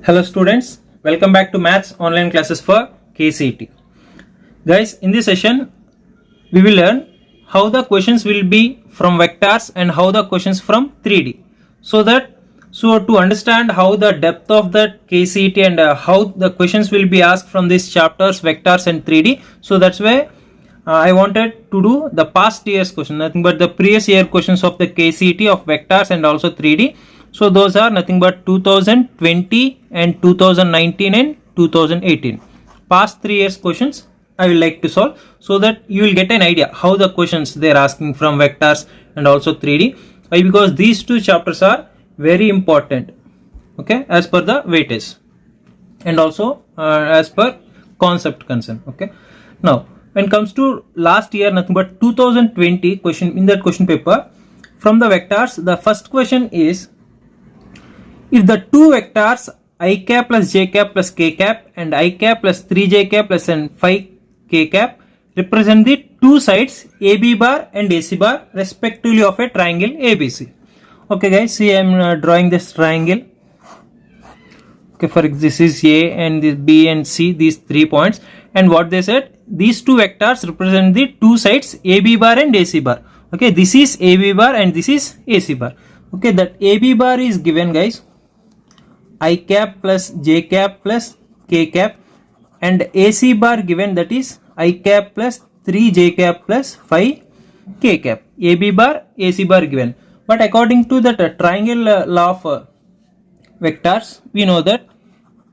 Hello students, welcome back to Maths online classes for KCET. Guys, in this session we will learn how the questions will be from vectors and how the questions from 3D. So to understand how the depth of the KCET and how the questions will be asked from these chapters, vectors and 3D. So that's why I wanted to do the past year's question, nothing but the previous year questions of the KCET of vectors and also 3D. So those are nothing but 2020 and 2019 and 2018. Past 3 years questions I will like to solve so that you will get an idea how the questions they are asking from vectors and also 3D. Why? Because these two chapters are very important, okay, as per the weightage and also as per concept concern. Okay, now when it comes to last year, nothing but 2020 question, in that question paper from the vectors, the first question is, if the two vectors I cap plus j cap plus k cap and I cap plus 3j cap plus and 5k cap represent the two sides AB bar and AC bar respectively of a triangle ABC. Okay guys, see I am drawing this triangle. Okay, for this is A and this B and C, these 3 points, and what they said, these two vectors represent the two sides AB bar and AC bar. Okay, this is AB bar and this is AC bar. Okay, that AB bar is given, guys, I cap plus j cap plus k cap, and AC bar given, that is I cap plus 3j cap plus 5k cap. AB bar, AC bar given. But according to that triangle law of vectors, we know that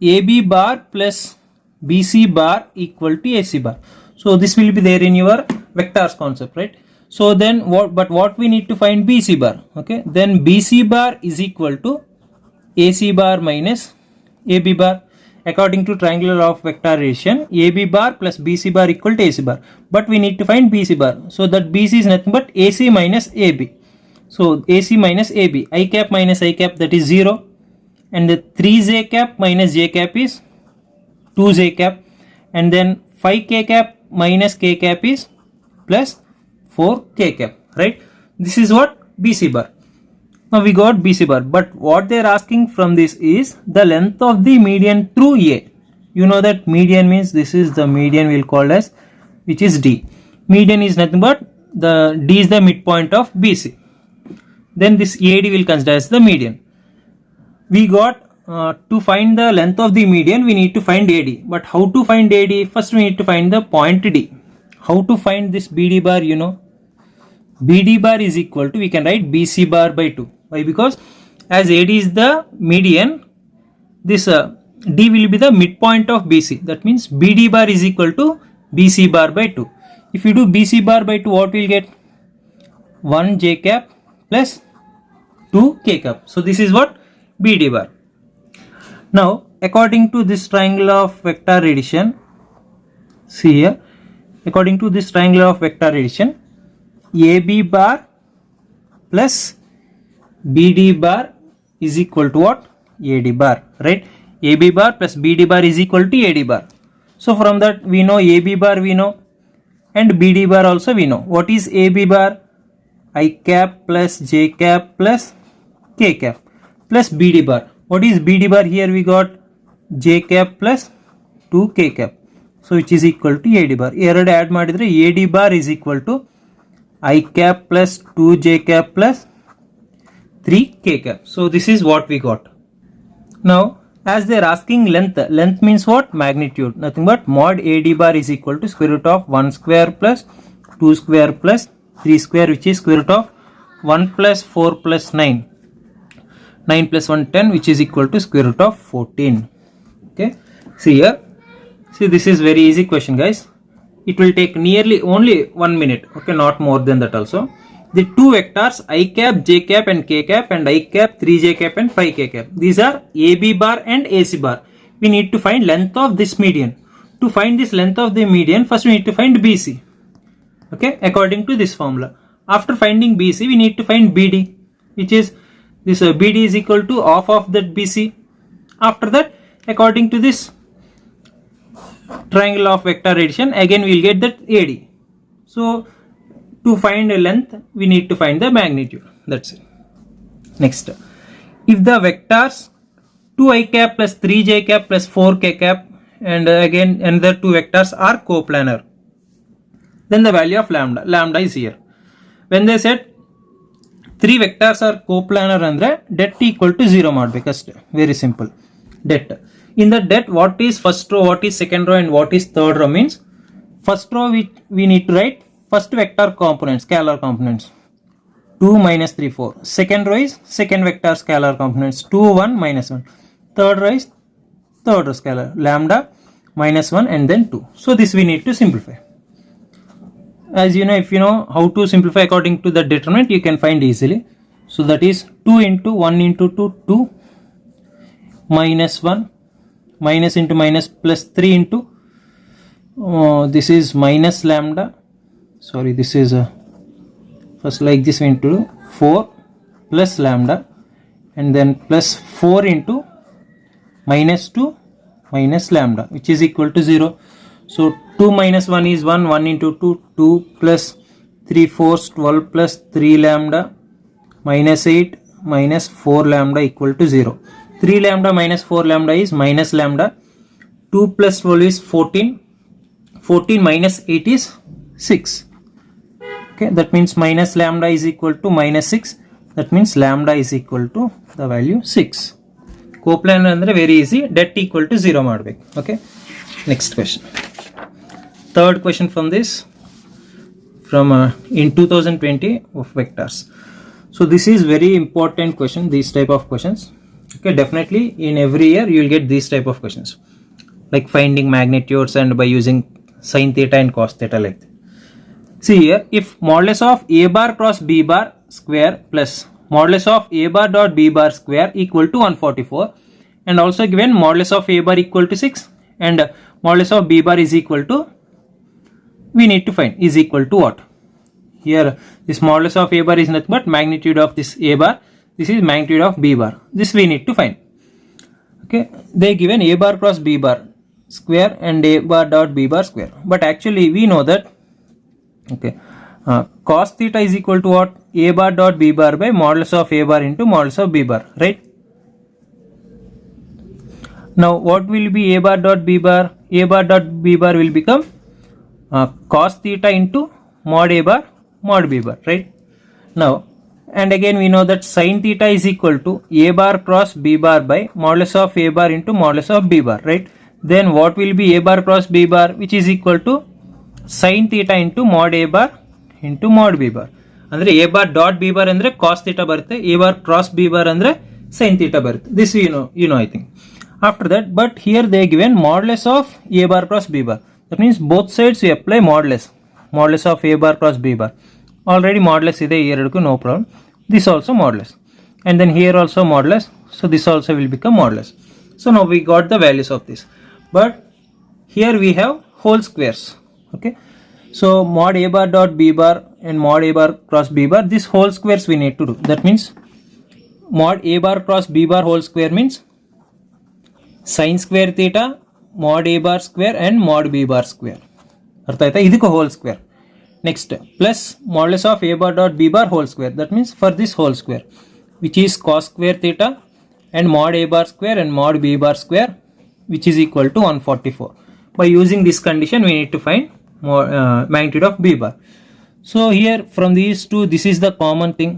AB bar plus BC bar equal to AC bar. So this will be there in your vectors concept, right? So then what we need to find BC bar. Okay, then BC bar is equal to AC bar minus AB bar. According to triangular law of vector addition, AB bar plus BC bar equal to AC bar. But we need to find BC bar. So that BC is nothing but AC minus AB. So AC minus AB. I cap minus I cap, that is 0. And the 3j cap minus j cap is 2j cap. And then 5k cap minus k cap is plus 4k cap. Right? This is what BC bar. Now we got BC bar, but what they are asking from this is the length of the median through A. You know that median means this is the median we'll call as, which is D. Median is nothing but the D is the midpoint of BC. Then this AD will consider as the median. We got to find the length of the median, we need to find AD. But how to find AD? First we need to find the point D. How to find this BD bar? You know, BD bar is equal to, we can write BC bar by 2. Why? Because as AD is the median, this D will be the midpoint of BC. That means BD bar is equal to BC bar by 2. If you do BC bar by 2, what will get? 1 j cap plus 2 k cap. So this is what? BD bar. Now according to this triangle of vector addition, see here, according to this triangle of vector addition, AB bar plus BD bar is equal to what? AD bar, right? AB bar plus BD bar is equal to AD bar. So from that we know AB bar we know, and BD bar also we know. What is AB bar? I cap plus j cap plus k cap plus BD bar. What is BD bar? Here we got j cap plus 2k cap. So which is equal to AD bar. Error add madidre AD bar is equal to I cap plus 2j cap plus 3k cap. So this is what we got. Now as they are asking length means what? Magnitude. Nothing but mod AD bar is equal to square root of 1 square plus 2 square plus 3 square, which is square root of 1 plus 4 plus 9. 9 plus 1 10, which is equal to square root of 14. Okay. See here. See, this is very easy question, guys. It will take nearly only 1 minute. Okay, not more than that also. The two vectors I cap, j cap and k cap, and I cap, 3j cap and 5k cap. These are AB bar and AC bar. We need to find length of this median. To find this length of the median, first we need to find BC. Okay, according to this formula. After finding BC, we need to find BD, which is this BD is equal to half of that BC. After that, according to this triangle of vector addition, again we will get that AD. So to find a length, we need to find the magnitude. That's it. Next, if the vectors 2i cap plus 3j cap plus 4k cap and again another two vectors are coplanar. Then the value of lambda is here. When they said three vectors are coplanar andre det equal to 0 ಮಾಡಬೇಕಷ್ಟೆ. Very simple. Det. In the det, what is first row, what is second row and what is third row means first row we need to write first vector components, scalar components 2 minus 3 4. Second row is second vector scalar components 2 1 minus 1. Third row is third row scalar lambda minus 1 and then 2. So this we need to simplify. As you know, if you know how to simplify according to the determinant, you can find easily. So that is 2 into 1 into 2 2 minus 1 minus into minus plus 3 into this is minus lambda, sorry this is first like this we need to do 4 plus lambda and then plus 4 into minus 2 minus lambda which is equal to 0. So 2 minus 1 is 1, 1 into 2 2 plus 3 4 12 plus 3 lambda minus 8 minus 4 lambda equal to 0. 3 lambda minus 4 lambda is minus lambda. 2 plus 12 is 14. 14 minus 8 is 6. Okay, that means minus lambda is equal to minus 6. That means lambda is equal to the value 6. Coplanar andre very easy. Det equal to 0 ಮಾಡಬೇಕು. Okay. Next question. Third question from this, from in 2020 of vectors. So this is very important question, these type of questions. Okay, definitely in every year you will get these type of questions like finding magnitudes and by using sin theta and cos theta like that. See here, if modulus of a bar cross b bar square plus modulus of a bar dot b bar square equal to 144 and also given modulus of a bar equal to 6 and modulus of b bar is equal to, we need to find is equal to what? Here this modulus of a bar is nothing but magnitude of this a bar, this is magnitude of b bar, this we need to find. Okay, they given a bar cross b bar square and a bar dot b bar square, but actually we know that okay cos theta is equal to what? A bar dot b bar by modulus of a bar into modulus of b bar, right? Now what will be a bar dot b bar? A bar dot b bar will become cos theta into mod a bar mod b bar, right? Now and again we know that sin theta is equal to a bar cross b bar by modulus of a bar into modulus of b bar, right? Then what will be a bar cross b bar, which is equal to sin theta into mod a bar into mod b bar. Andre a bar dot b bar andre cos theta barutte, a bar cross b bar andre sin theta barutte. This you know I think. After that, but here they given modulus of a bar cross b bar. That means both sides we apply modulus of a bar cross b bar. Already modulus ide eradu, no problem. This also modulus and then here also modulus, so this also will become modulus. So now we got the values of this, but here we have whole squares. Okay, so mod a bar dot b bar and mod a bar cross b bar, this whole squares we need to do. That means mod a bar cross b bar whole square means sin square theta mod a bar square and mod b bar square. ಅರ್ಥ ಆಯ್ತಾ? ಇದಕ್ಕೆ whole square. Next plus modulus of a bar dot b bar whole square, that means for this whole square which is cos square theta and mod a bar square and mod b bar square which is equal to 144. By using this condition we need to find magnitude of b bar. So here from these two this is the common thing,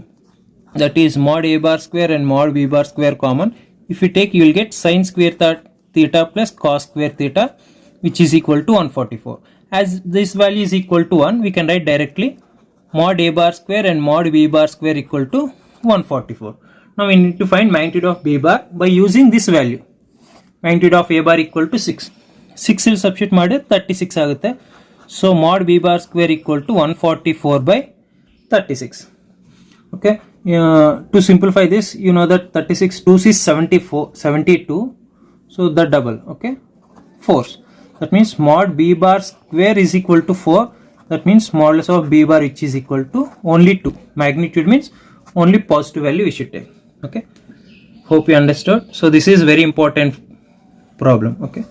that is mod a bar square and mod b bar square common. If you take, you will get sin square theta plus cos square theta which is equal to 144. As this value is equal to 1, we can write directly mod a bar square and mod b bar square equal to 144. Now we need to find magnitude of b bar by using this value. Magnitude of a bar equal to 6. 6 will substitute ಮಾಡಿದ್ರೆ 36 ಆಗುತ್ತೆ. So mod b bar square equal to 144 by 36. Okay, to simplify this, you know that 36 2 is 72, so the double, okay, 4. That means mod b bar square is equal to 4. That means modulus of b bar which is equal to only 2. Magnitude means only positive value we should take. Okay, hope you understood. So this is very important problem. Okay,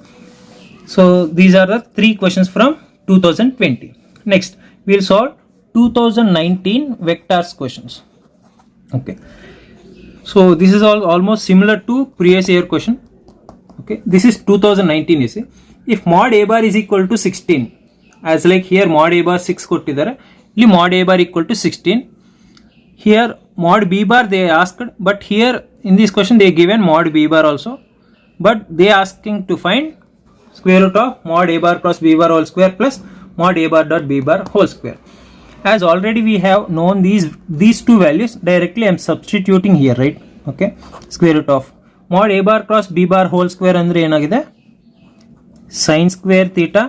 so these are the 3 questions from 2020. Next we will solve 2019 vectors questions. Okay, So this is almost similar to previous year question. Okay, this is 2019. You see, if mod a bar is equal to 16, as like here mod a bar 6 kottidare, ಇಲ್ಲಿ mod a bar equal to 16. Here mod b bar they asked, but here in this question they given mod b bar also, but they asking to find square root of mod a bar plus b bar whole square plus mod a bar dot b bar whole square. As already we have known these two values, directly I am substituting here, right? Okay, square root of mod a bar cross b bar whole square andre enagide sin square theta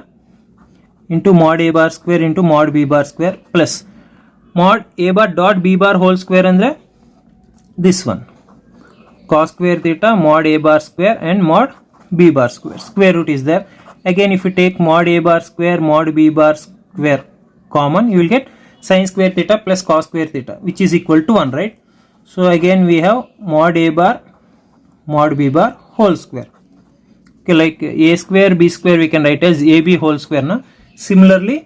into mod a bar square into mod b bar square plus mod a bar dot b bar whole square andre this one cos square theta mod a bar square and mod b bar square. Square root is there. Again, if you take mod a bar square mod b bar square common, you will get sin square theta plus cos square theta, which is equal to 1, right? So again we have mod a bar mod b bar whole square. Okay, like a square b square we can write as ab whole square na. Similarly,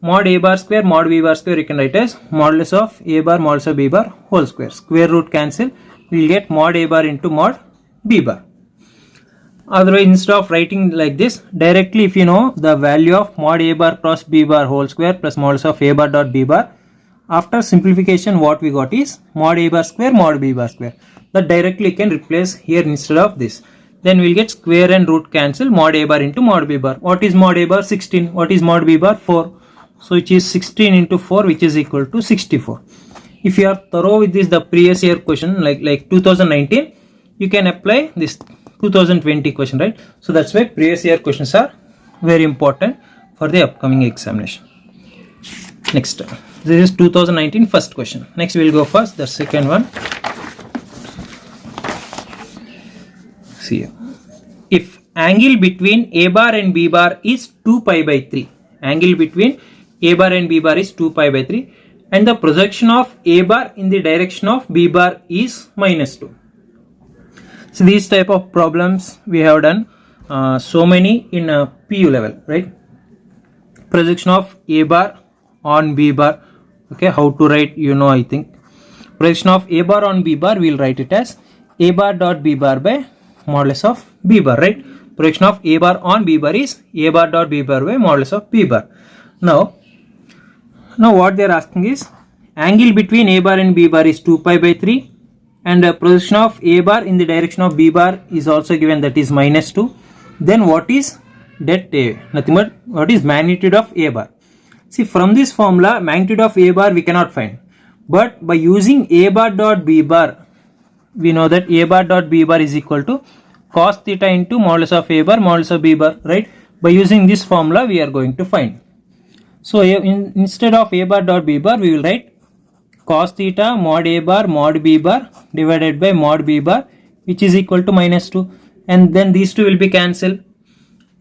mod a bar square mod b bar square you can write as modulus of a bar modulus of b bar whole square. Square root cancel, we will get mod a bar into mod b bar. Otherwise, instead of writing like this, directly if you know the value of mod a bar cross b bar whole square plus modulus of a bar dot b bar, after simplification what we got is mod a bar square mod b bar square. That directly can replace here instead of this. Then we will get square and root cancel, mod a bar into mod b bar. What is mod a bar? 16. What is mod b bar? 4. So which is 16 into 4, which is equal to 64. If you are thorough with this, the previous year question like 2019, you can apply this 2020 question, right? So that's why previous year questions are very important for the upcoming examination. Next, this is 2019 first question. Next we will go first the second one. See here. If angle between a bar and b bar is 2 pi by 3, angle between a bar and b bar is 2 pi by 3, and the projection of a bar in the direction of b bar is minus 2. So these type of problems we have done so many in PU level, right? Projection of a bar on b bar. Okay, how to write, you know, I think projection of a bar on b bar, we will write it as a bar dot b bar by modulus of b bar, right? Projection of a bar on b bar is a bar dot b bar by modulus of b bar. Now what they are asking is angle between a bar and b bar is 2 pi by 3, and projection of a bar in the direction of b bar is also given, that is minus 2. Then what is det A? Nothing but what is magnitude of a bar. See, from this formula magnitude of a bar we cannot find, but by using a bar dot b bar we know that a bar dot b bar is equal to cos theta into modulus of a bar modulus of b bar, right? By using this formula we are going to find. So instead of a bar dot b bar we will write cos theta mod a bar mod b bar divided by mod b bar, which is equal to minus 2, and then these two will be cancelled.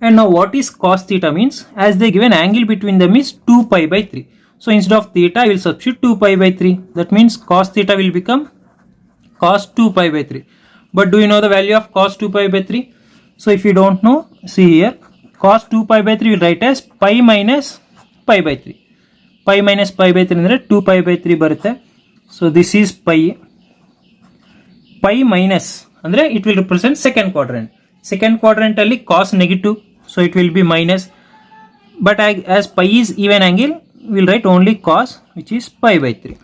And now what is cos theta means, as they given angle between them is 2 pi by 3. So instead of theta I will substitute 2 pi by 3. That means cos theta will become cos 2 pi by 3. But do you know the value of cos 2 pi by 3? So if you don't know, see here, cos 2 pi by 3 will write as pi minus pi by 3. Pi minus pi by 3 ಅಂದರೆ 2 pi by 3 ಬರುತ್ತೆ. So this is pi. Pi minus ಅಂದರೆ it will represent second quadrant. Second quadrant ಅಲ್ಲಿ cos negative, so it will be minus. But as pi is even angle, we will write only cos, which is pi by 3.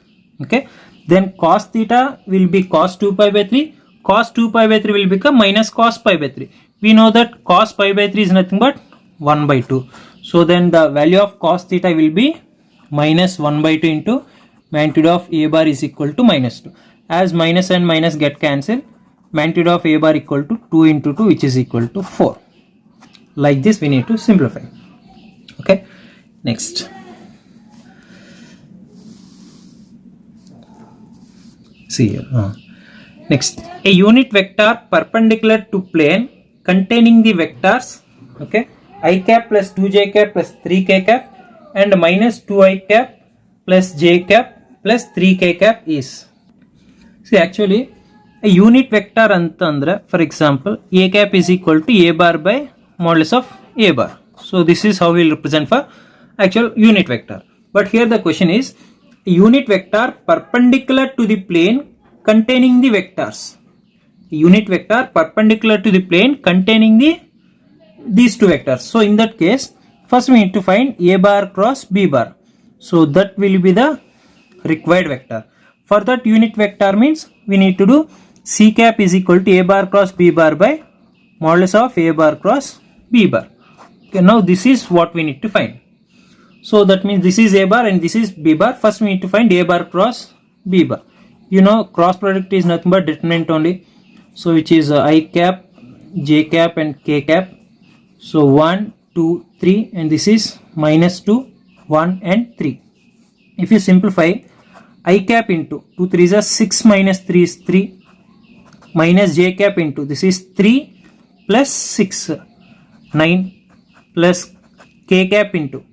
Okay. Then cos theta will be cos 2 pi by 3. Cos 2 pi by 3 will become minus cos pi by 3. We know that cos pi by 3 is nothing but 1 by 2. So then the value of cos theta will be minus 1 by 2 into magnitude of a bar is equal to minus 2. As minus and minus get cancelled, magnitude of a bar equal to 2 into 2, which is equal to 4. Like this we need to simplify. Okay. Next. See here. Next, a unit vector perpendicular to plane containing the vectors, okay, I cap plus 2j cap plus 3k cap and minus 2i cap plus j cap plus 3k cap is. See, actually a unit vector antandra, for example, a cap is equal to a bar by modulus of a bar. So this is how we will represent for actual unit vector. But here the question is a unit vector perpendicular to the plane containing the vectors. Unit vector perpendicular to the plane containing these two vectors. So in that case, first we need to find A bar cross B bar. So that will be the required vector. For that, unit vector means we need to do C cap is equal to A bar cross B bar by modulus of A bar cross B bar. Okay, now this is what we need to find. So that means this is A bar and this is B bar. First we need to find A bar cross B bar. You know, cross product is nothing but determinant only. So which is I cap, J cap and K cap. So 1, 2, 3 and this is minus 2, 1 and 3. If you simplify, I cap into 2 3s are 6 minus 3 is 3 minus J cap into this is 3 plus 6 9 plus K cap into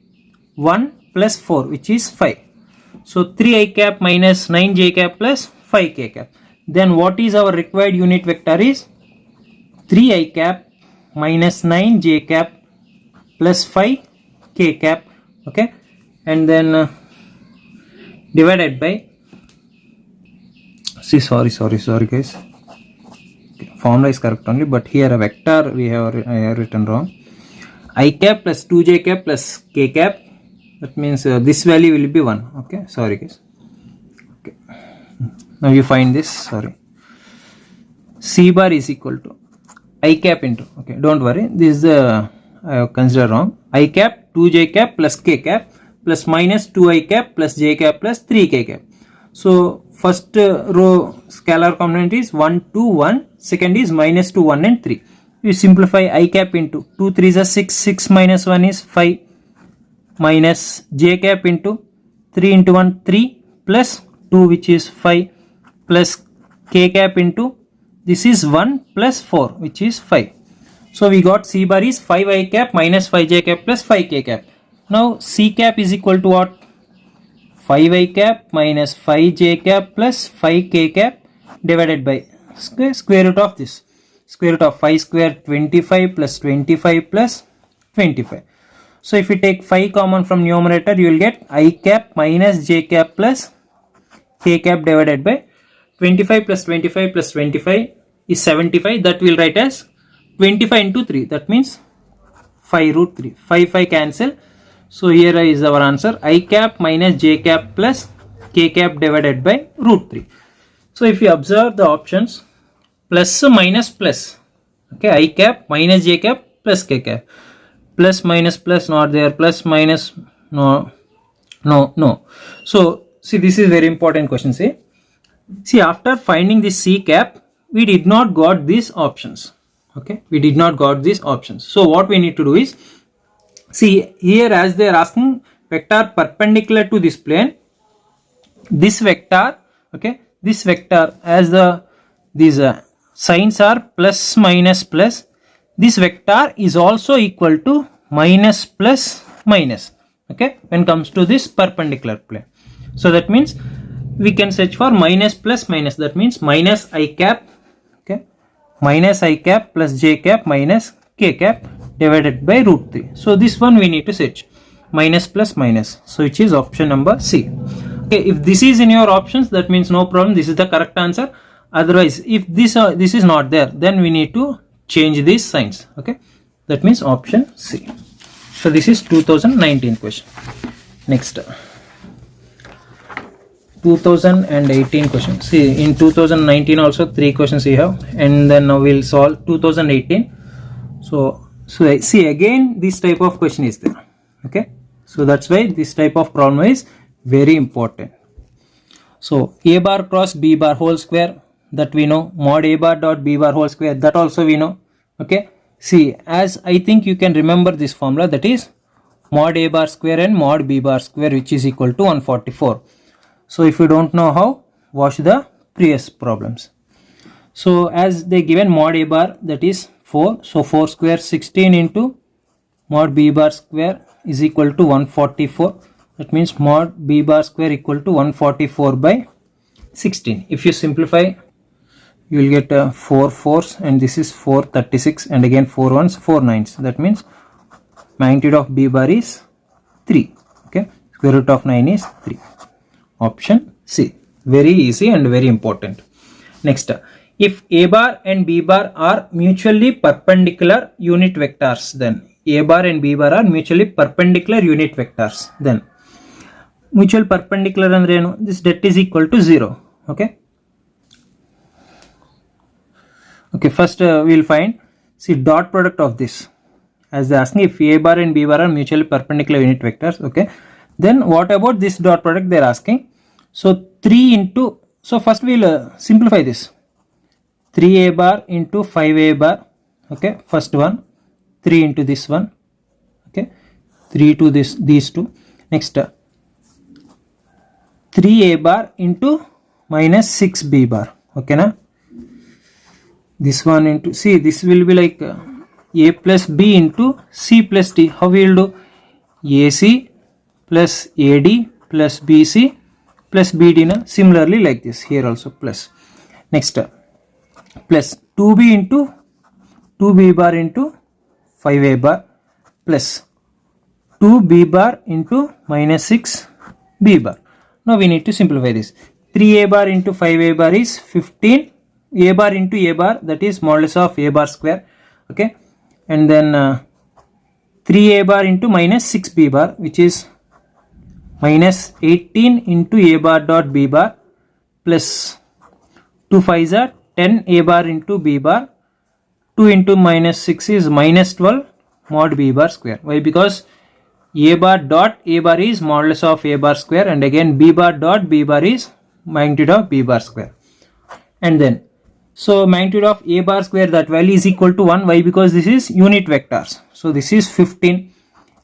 1 plus 4 which is 5. So 3 I cap minus 9 J cap plus 5 K cap. Then what is our required unit vector is 3 I cap minus 9 J cap plus 5 K cap. Okay, and then divided by, see, sorry guys, okay, formula is correct only, but here a vector I have written wrong. I cap plus 2J cap plus K cap, that means this value will be 1. Okay, sorry guys. Okay, now you find this, sorry, C bar is equal to I cap into, okay, don't worry, this is the I have considered wrong, I cap 2J cap plus K cap plus minus 2I cap plus J cap plus 3K cap. So first row scalar component is 1, 2, 1, second is minus 2, 1 and 3. You simplify I cap into 2 3s are 6, 6 minus 1 is 5 minus J cap into 3 into 1 3 plus 2 which is 5 plus K cap into this is 1 plus 4 which is 5. So we got C bar is 5 I cap minus 5 J cap plus 5 K cap. Now C cap is equal to what? 5 I cap minus 5 J cap plus 5 K cap divided by square root of this. Square root of 5 square 25 plus 25 plus 25. So if you take 5 common from numerator, you will get I cap minus J cap plus K cap divided by 25 plus 25 plus 25 is 75. That will write as 25 into 3. That means 5 root 3. 5 cancel. So here is our answer, I cap minus J cap plus K cap divided by root 3. So if you observe the options, plus minus plus, okay, I cap minus J cap plus K cap, plus minus plus not there, plus minus no. So see, this is very important question. See, after finding this C cap, we did not got these options. Okay, we did not got these options. So what we need to do is, see here as they are asking vector perpendicular to this plane, this vector, okay, this vector as these signs are plus minus plus, this vector is also equal to minus plus minus, okay, when comes to this perpendicular plane. So that means we can search for minus plus minus, that means minus I cap, okay, minus I cap plus J cap minus K cap divided by root 3. So this one we need to search, minus plus minus, so which is option number C. Okay, if this is in your options, that means no problem, this is the correct answer. Otherwise, if this is not there, then we need to change these signs. Okay, that means option C. So this is 2019 question. Next, 2018 question. See, in 2019 also 3 questions we have, and then now we'll solve 2018. So see, again this type of question is there. Okay, so that's why this type of problem is very important. So A bar cross B bar whole square, that we know, mod A bar dot B bar whole square, that also we know. Okay, see, as I think you can remember this formula, that is mod A bar square and mod B bar square, which is equal to 144. So if you don't know how, watch the previous problems. So as they given mod A bar, that is 4, so 4 square 16 into mod B bar square is equal to 144. That means mod B bar square equal to 144 by 16. If you simplify, you will get 4 4s, and this is 436, and again 4 1s, 4 9s. That means magnitude of B bar is 3. Okay, square root of 9 is 3. Option C. Very easy and very important. Next, if a bar and b bar are mutually perpendicular unit vectors, then a bar and b bar are mutually perpendicular unit vectors, then mutual perpendicular andre enu, this det is equal to 0. Okay, first we will find, see, dot product of this, as they asking if a bar and b bar are mutually perpendicular unit vectors. Okay, then what about this dot product they are asking? So 3 into, so first we will simplify this, 3a bar into 5a bar. Okay, first one, 3 into this one. Okay, 3 to this, these two. Next, 3a bar into minus 6b bar. Okay, na, this one into, see, this will be like a plus b into c plus d. How we will do? ac plus ad plus bc plus bd, na, similarly like this here also plus. Next, plus 2b into 2b bar into 5a bar plus 2b bar into minus 6b bar. Now we need to simplify this. 3a bar into 5a bar is 15. A bar into a bar, that is modulus of a bar square. Okay, and then 3a bar into minus 6b bar, which is minus 18 into a bar dot b bar plus 2 5s are 10 a bar into b bar. 2 into minus 6 is minus 12 mod b bar square. Why? Because a bar dot a bar is modulus of a bar square, and again b bar dot b bar is magnitude of b bar square. And then, so magnitude of a bar square, that value is equal to 1. Why? Because this is unit vectors. So this is 15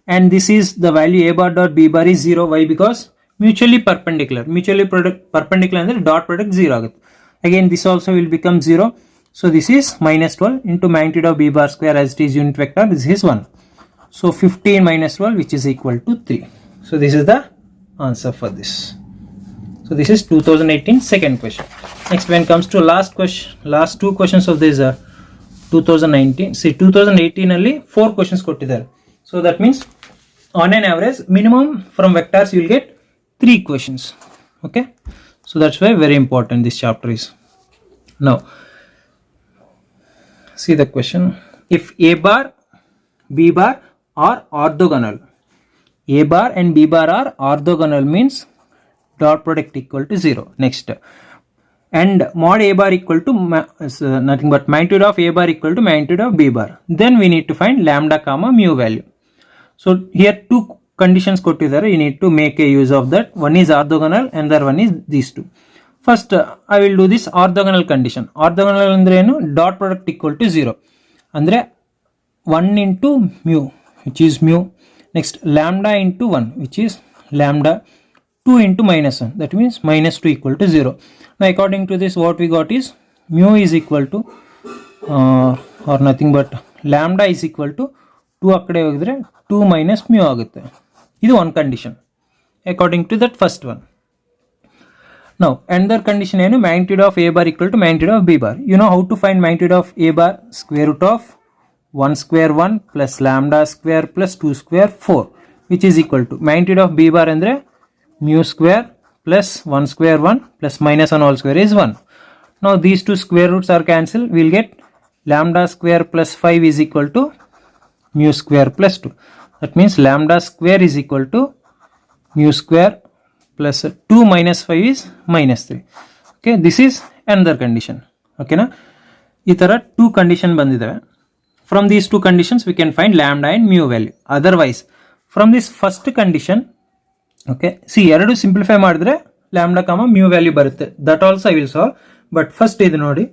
and this is the value a bar dot b bar is 0. Why? Because mutually perpendicular. Mutually perpendicular and the dot product 0 agutte. Again this also will become 0. So this is minus 12 into magnitude of b bar square, as it is unit vector, this is 1. So 15 minus 12, which is equal to 3. So this is the answer for this. So this is 2018 second question. Next, when it comes to last two questions of this 2019, see 2018 alli 4 questions kottidare. So that means on an average minimum from vectors you will get 3 questions. Okay, so that's why very important this chapter is. Now see the question. If a bar b bar are orthogonal, a bar and b bar are orthogonal means dot product equal to 0. Next, and mod a bar equal to nothing but magnitude of a bar equal to magnitude of b bar, then we need to find lambda comma mu value. So here 2 conditions kottidare, you need to make a use of that. One is orthogonal and the other one is these 2. First I will do this orthogonal condition. Orthogonal andre enu? Dot product equal to 0 andre 1 into mu, which is mu. Next, lambda into 1, which is lambda. 2 into minus 1, that means minus 2 equal to 0. Now according to this, what we got is mu is equal to or nothing but lambda is equal to 2 akkade hogidre 2 minus mu agutte. Idu one condition according to that first one. Now another condition enu? Magnitude of a bar equal to magnitude of b bar. You know how to find magnitude of a bar? Square root of 1 square 1 plus lambda square plus 2 square 4, which is equal to magnitude of b bar andre mu square plus 1 square 1 plus minus 1 whole square is 1. Now these 2 square roots are cancelled. We will get lambda square plus 5 is equal to mu square plus 2. That means lambda square is equal to mu square plus 2 minus 5 is minus 3. Okay, this is another condition. Okay na, ee tara 2 condition bandidave. From these 2 conditions we can find lambda and mu value. Otherwise from this first condition, okay, see ಎರಡು simplify ಮಾಡಿದ್ರೆ lambda comma mu value ಬರುತ್ತೆ. That also I will solve, but first ಇದು ನೋಡಿ.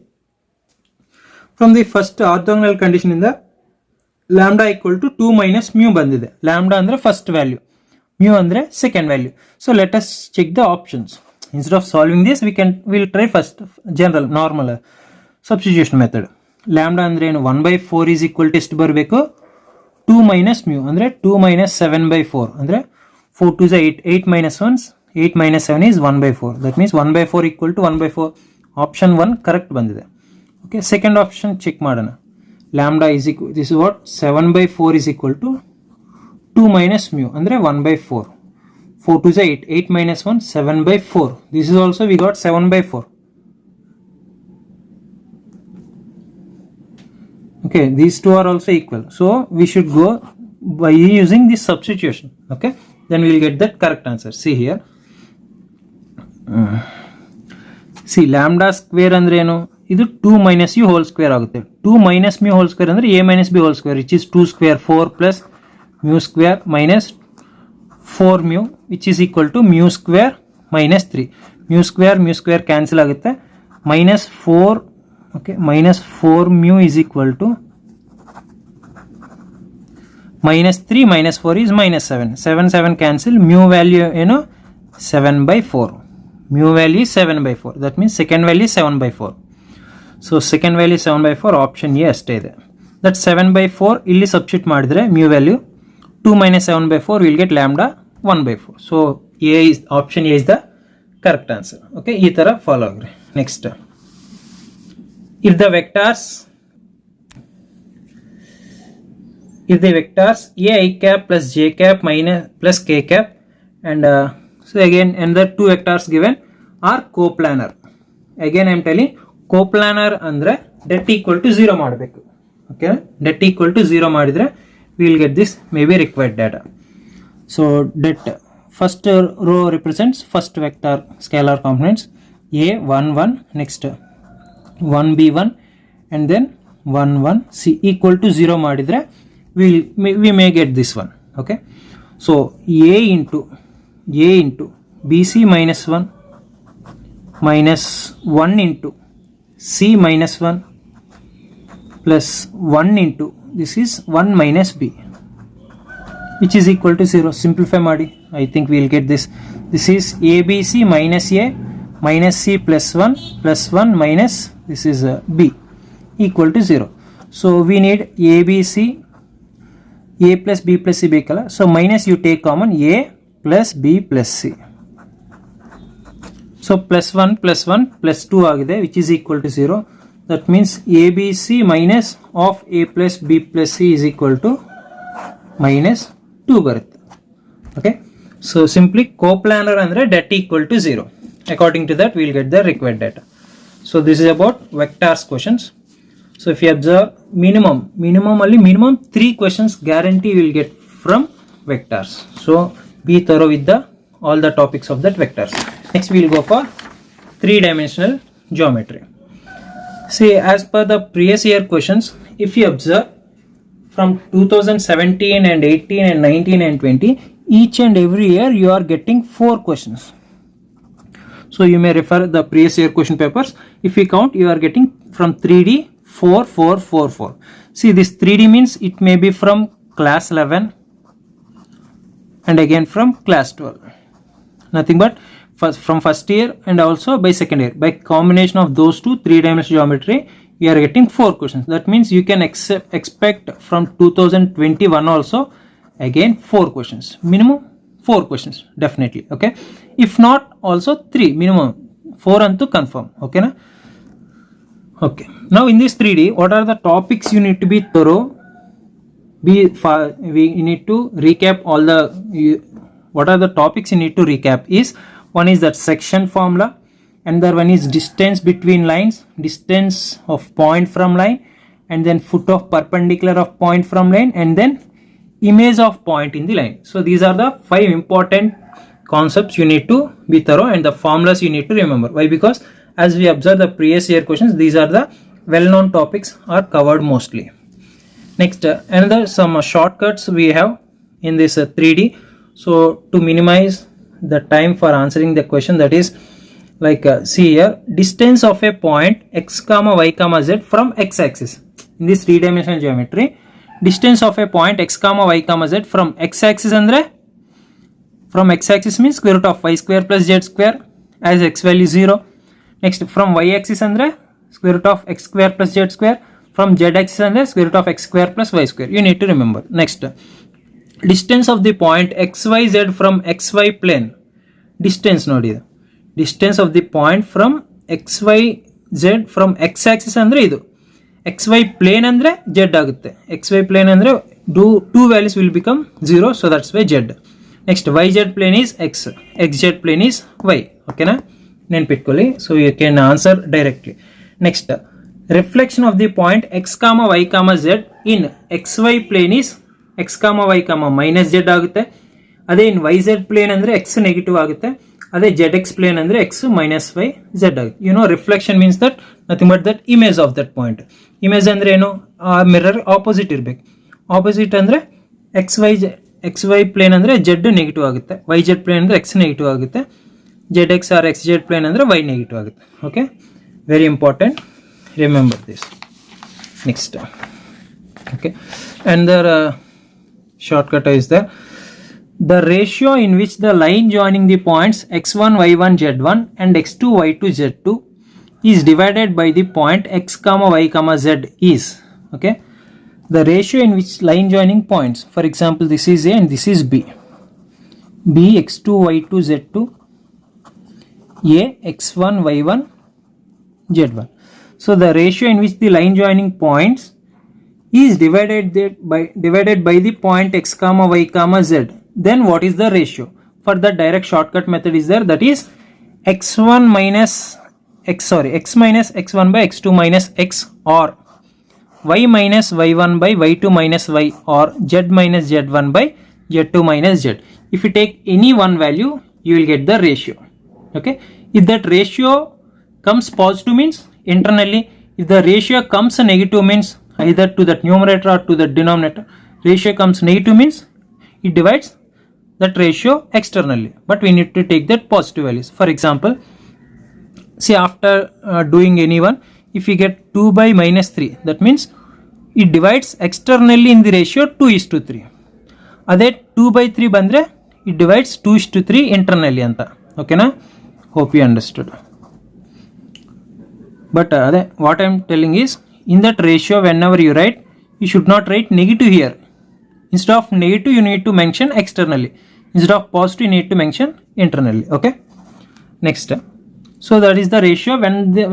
From the first orthogonal condition ಇಂದ lambda equal to 2 minus mu ಬಂದಿದೆ. Lambda ಅಂದ್ರೆ first value, mu andre second value. So let us check the options. Instead of solving this, we'll try first general normal substitution method. Lambda andre 1 by 4 is equal to ಎಷ್ಟು ಬರಬೇಕು? 2 minus mu andre 2 minus 7 by 4 andre 4 2 is 8, 8 minus 1, 8 minus 7 is 1 by 4. That means 1 by 4 equal to 1 by 4. Option 1 correct ಬಂದಿದೆ. Okay, second option check ಮಾಡೋಣ. Lambda is equal, this is what, 7 by 4 is equal to 2 minus mu andre 1 by 4. 4 2 is 8, 8 minus 1, 7 by 4. This is also we got 7 by 4. Okay, these two are also equal, so we should go by using this substitution. Okay, then we will get that correct answer. See here, see lambda square andre eno, idu 2 minus u whole square agutte. 2 minus mu whole square andre a minus b whole square, which is 2 square 4 plus mu square minus 4 mu, which is equal to mu square minus 3. Mu square cancel agutte, minus 4. Okay, minus 4 mu is equal to minus 3 minus 4 is minus 7. 7 cancel, mu value you know 7 by 4. Mu value is 7 by 4. That means second value is 7 by 4. So second value is 7 by 4. Option A stay there. That 7 by 4 illi substitute madidre mu value 2 minus 7 by 4 we will get lambda 1 by 4. So option A is the correct answer. Okay, ee tara follow agre. Next, if the vectors a I cap plus j cap minus plus k cap and so again another two vectors given are coplanar. Again I am telling coplanar andre det equal to 0 ಮಾಡಬೇಕು. Okay, det equal to 0 ಮಾಡಿದ್ರೆ we will get this maybe required data. So det first row represents first vector scalar components a 1 1, next 1b1 and then 1 1 c equal to 0 ಮಾಡಿದ್ರೆ we may get this one. Okay, so a into bc minus 1 minus 1 into c minus 1 plus 1 into this is 1 minus b, which is equal to 0. Simplify madi, I think we will get this. This is abc minus a minus c plus 1 minus this is b equal to 0. So we need abc, a plus b plus c ಬೇಕಲ್ಲ, so minus you take common a plus b plus c. So plus 1 plus 2 ಆಗಿದೆ, which is equal to 0. That means abc minus of a plus b plus c is equal to minus 2 ಬರುತ್ತೆ. Okay, so simply coplanar ಅಂದ್ರೆ det equal to 0. According to that we will get the required data. So this is about vectors questions. So if you observe minimum 3 questions guarantee you will get from vectors. So be thorough with all the topics of that vectors. Next we will go for 3-dimensional geometry. See, as per the previous year questions, if you observe from 2017 and 18 and 19 and 20, each and every year you are getting 4 questions. So you may refer the previous year question papers. If you count, you are getting from 3D 4 4 4 4. See, this 3D means it may be from class 11 and again from class 12. Nothing but from first year and also by second year. By combination of those two 3-dimensional geometry, you are getting 4 questions. That means you can expect from 2021 also again 4 questions. Minimum 4 questions definitely. Okay, if not also 3, minimum 4 antu confirm. Okay na? Okay, now in this 3D, what are the topics you need to be thorough? We need to recap all the what are the topics you need to recap is, one is that section formula, another one is distance between lines, distance of point from line, and then foot of perpendicular of point from line, and then image of point in the line. So these are the 5 important concepts you need to be thorough, and the formulas you need to remember. Why? Because as we observe the previous year questions, these are the well-known topics are covered mostly. Next, another some shortcuts we have in this 3D. So to minimize the time for answering the question, that is like see here, distance of a point x comma y comma z from x axis. In this 3-dimensional geometry, distance of a point x comma y comma z from x axis andre, from x axis means square root of y square plus z square as x value 0. Next, from y axis andre square root of x square plus z square, from z axis andre square root of x square plus y square. You need to remember. Next, distance of the point xyz from xy plane. Distance nodi, distance of the point from xyz from x axis andre idu, xy plane andre z agutte. Xy plane andre two values will become 0, so that's why z. Next, yz plane is x, xz plane is y. Okay na, nenpitkolli, so you can answer directly. Next, reflection of the point x comma y comma z in xy plane is x comma y comma minus z ಆಗುತ್ತೆ. ಅದೇ ಇನ್ yz plane ಅಂದ್ರೆ x negative ಆಗುತ್ತೆ. ಅದೇ zx plane ಅಂದ್ರೆ x minus y z ಆಗುತ್ತೆ. You know reflection means that nothing but that image of that point. Image ಅಂದ್ರೆ ಏನು, ಆ ಮಿರರ್ ಆಪೋಸಿಟ್ ಇರಬೇಕು. ಆಪೋಸಿಟ್ ಅಂದ್ರೆ ಎಕ್ಸ್ ವೈ ಪ್ಲೇನ್ ಅಂದ್ರೆ z ನೆಗೆಟಿವ್ ಆಗುತ್ತೆ, yz ಪ್ಲೇನ್ ಅಂದ್ರೆ x ನೆಗೆಟಿವ್ ಆಗುತ್ತೆ, zx ಆರ್ xz ಪ್ಲೇನ್ ಅಂದ್ರೆ y ನೆಗೆಟಿವ್ ಆಗುತ್ತೆ. Okay, very important, remember this. Next, okay, another shortcut is there. The ratio in which the line joining the points x1 y1 z1 and x2 y2 z2 is divided by the point x comma y comma z is, okay, the ratio in which line joining points, for example this is a and this is b x2 y2 z2, a x1 y1 z1. So the ratio in which the line joining points is divided by the point x comma y comma z. Then what is the ratio? For the direct shortcut method is there, that is x minus x1 by x2 minus x, or y minus y1 by y2 minus y, or z minus z1 by z2 minus z. If you take any one value, you will get the ratio. Okay, if that ratio comes positive means internally, if the ratio comes negative means either to that numerator or to the denominator. Ratio comes negative means it divides that ratio externally, but we need to take that positive values. For example, see, after doing any one, if you get 2 by minus 3, that means it divides externally in the ratio 2:3. Adhe 2 by 3 bandre it divides 2:3 internally anta. Okay na, hope you understood. But what I am telling is, in that ratio whenever you write, you should not write negative here. Instead of negative you need to mention externally, instead of positive you need to mention internally. Okay, next, so that is the ratio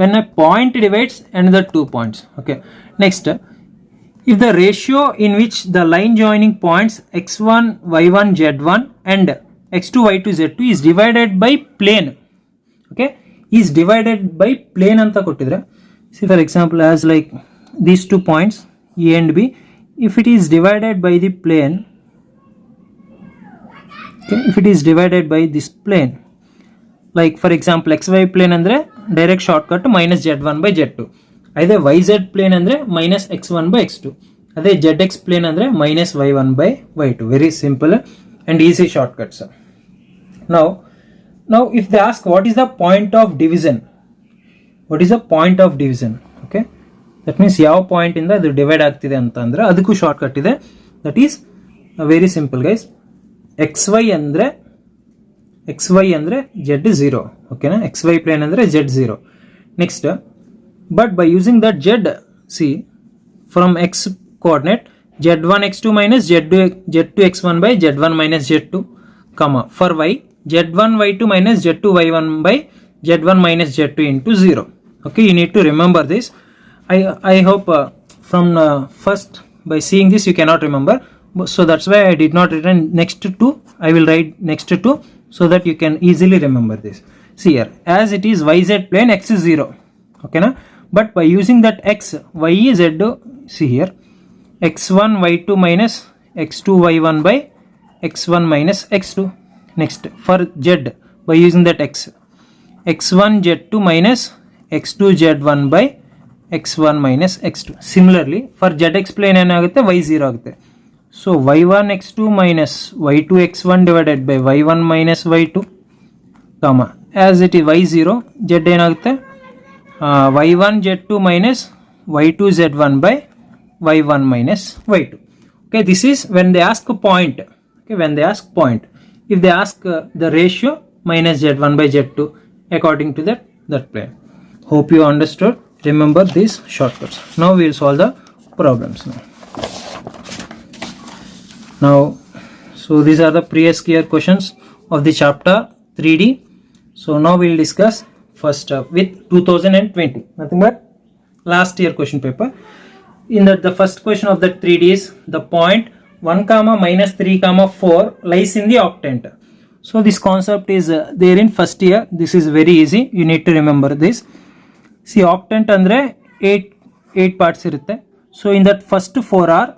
when a point divides another two points. Okay, next, if the ratio in which the line joining points x1 y1 z1 and x2 y2 z2 is divided by plane. Okay, is divided by plane anta kottidre. See, for example, as like these 2 points A and B, if it is divided by the plane, okay, if it is divided by this plane, like for example xy plane andre direct shortcut minus z1 by z2, either yz plane andre minus x1 by x2, adhe zx plane andre minus y1 by y2. Very simple and easy shortcuts. Now if they ask what is the point of division, what is the point of division, okay, that means ಯಾವ point ಇಂದ ಅದು divide ಆಗ್ತಿದೆ ಅಂತ ಅಂದ್ರೆ ಅದಕ್ಕೂ short cut ಇದೆ. That is very simple guys. xy ಅಂದ್ರೆ z0, ಓಕೆನಾ, xy ಪ್ಲೇನ್ ಅಂದ್ರೆ z0. Next, but by using that z, C from x coordinate z1 x2 minus z2 x1 by z1 minus z2, comma for y z1 y2 minus z2 y1 by z1 minus z2 into 0. Okay, you need to remember this. I hope from first by seeing this you cannot remember, so that's why I did not write next to. I will write next to so that you can easily remember this. See here, as it is yz plane, x is 0, okay na, but by using that x, y is z, see here, x1 y2 minus x2 y1 by x1 minus x2. Next, for z, by using that x1 z2 minus x2 z1 by x1 minus x2. Similarly, for zx plane ಏನಾಗುತ್ತೆ, y0 ಆಗುತ್ತೆ. So y1 x2 minus y2 x1 divided by y1 minus y2, comma, as it is y0, z ಏನಾಗುತ್ತೆ, y1 z2 minus y2 z1 by y1 minus y2. Okay, this is when they ask a point. Okay, when they ask point. If they ask the ratio, minus z1 by z2 according to that plane. Hope you understood. Remember these shortcuts. Now we will solve the problems. Now, so these are the previous year questions of the chapter 3D. So now we will discuss first with 2020, nothing but last year question paper. In that, the first question of the 3D is the point 1 comma minus 3 comma 4 lies in the octant. So this concept is there in first year. This is very easy, you need to remember this. See, octant andre 8 parts irutte. So in that first 4 are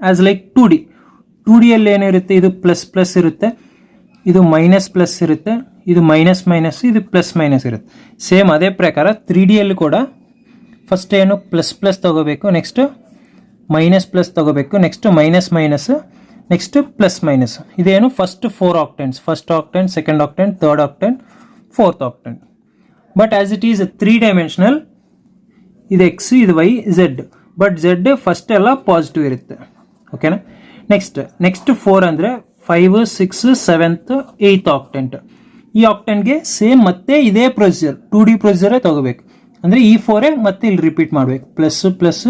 as like 2D. 2D ಅಲ್ಲಿ ಏನಿರುತ್ತೆ, ಇದು plus plus ಇರುತ್ತೆ, ಇದು minus plus ಇರುತ್ತೆ, ಇದು minus minus, ಇದು plus minus ಇರುತ್ತೆ. Same ಅದೇ ಪ್ರಕಾರ 3D ಅಲ್ಲಿ ಕೂಡ ಫಸ್ಟ್ ಏನು ಪ್ಲಸ್ ಪ್ಲಸ್ ತಗೋಬೇಕು, ನೆಕ್ಸ್ಟ್ ಮೈನಸ್ ಪ್ಲಸ್ ತಗೋಬೇಕು, next minus minus, next plus minus. ಇದೇನು first 4 octants, first octant, second octant, third octant, fourth octant. But as it is 3 dimensional, ಇದು ಎಕ್ಸ್, ಇದು Y, Z. But Z first ಎಲ್ಲ positive ಇರುತ್ತೆ. ಓಕೆನಾ. Next 4 ಅಂದರೆ 5, 6, 7th, 8th ಆಕ್ಟೆಂಟ್. ಈ ಆಕ್ಟೆಂಟ್ಗೆ same ಮತ್ತೆ ಇದೇ ಪ್ರೊಸೀಜರ್, 2D ಪ್ರೊಸೀಜರೇ ತಗೋಬೇಕು. ಅಂದರೆ ಈ 4 ಮತ್ತೆ ಇಲ್ಲಿ ರಿಪೀಟ್ ಮಾಡಬೇಕು, plus plus,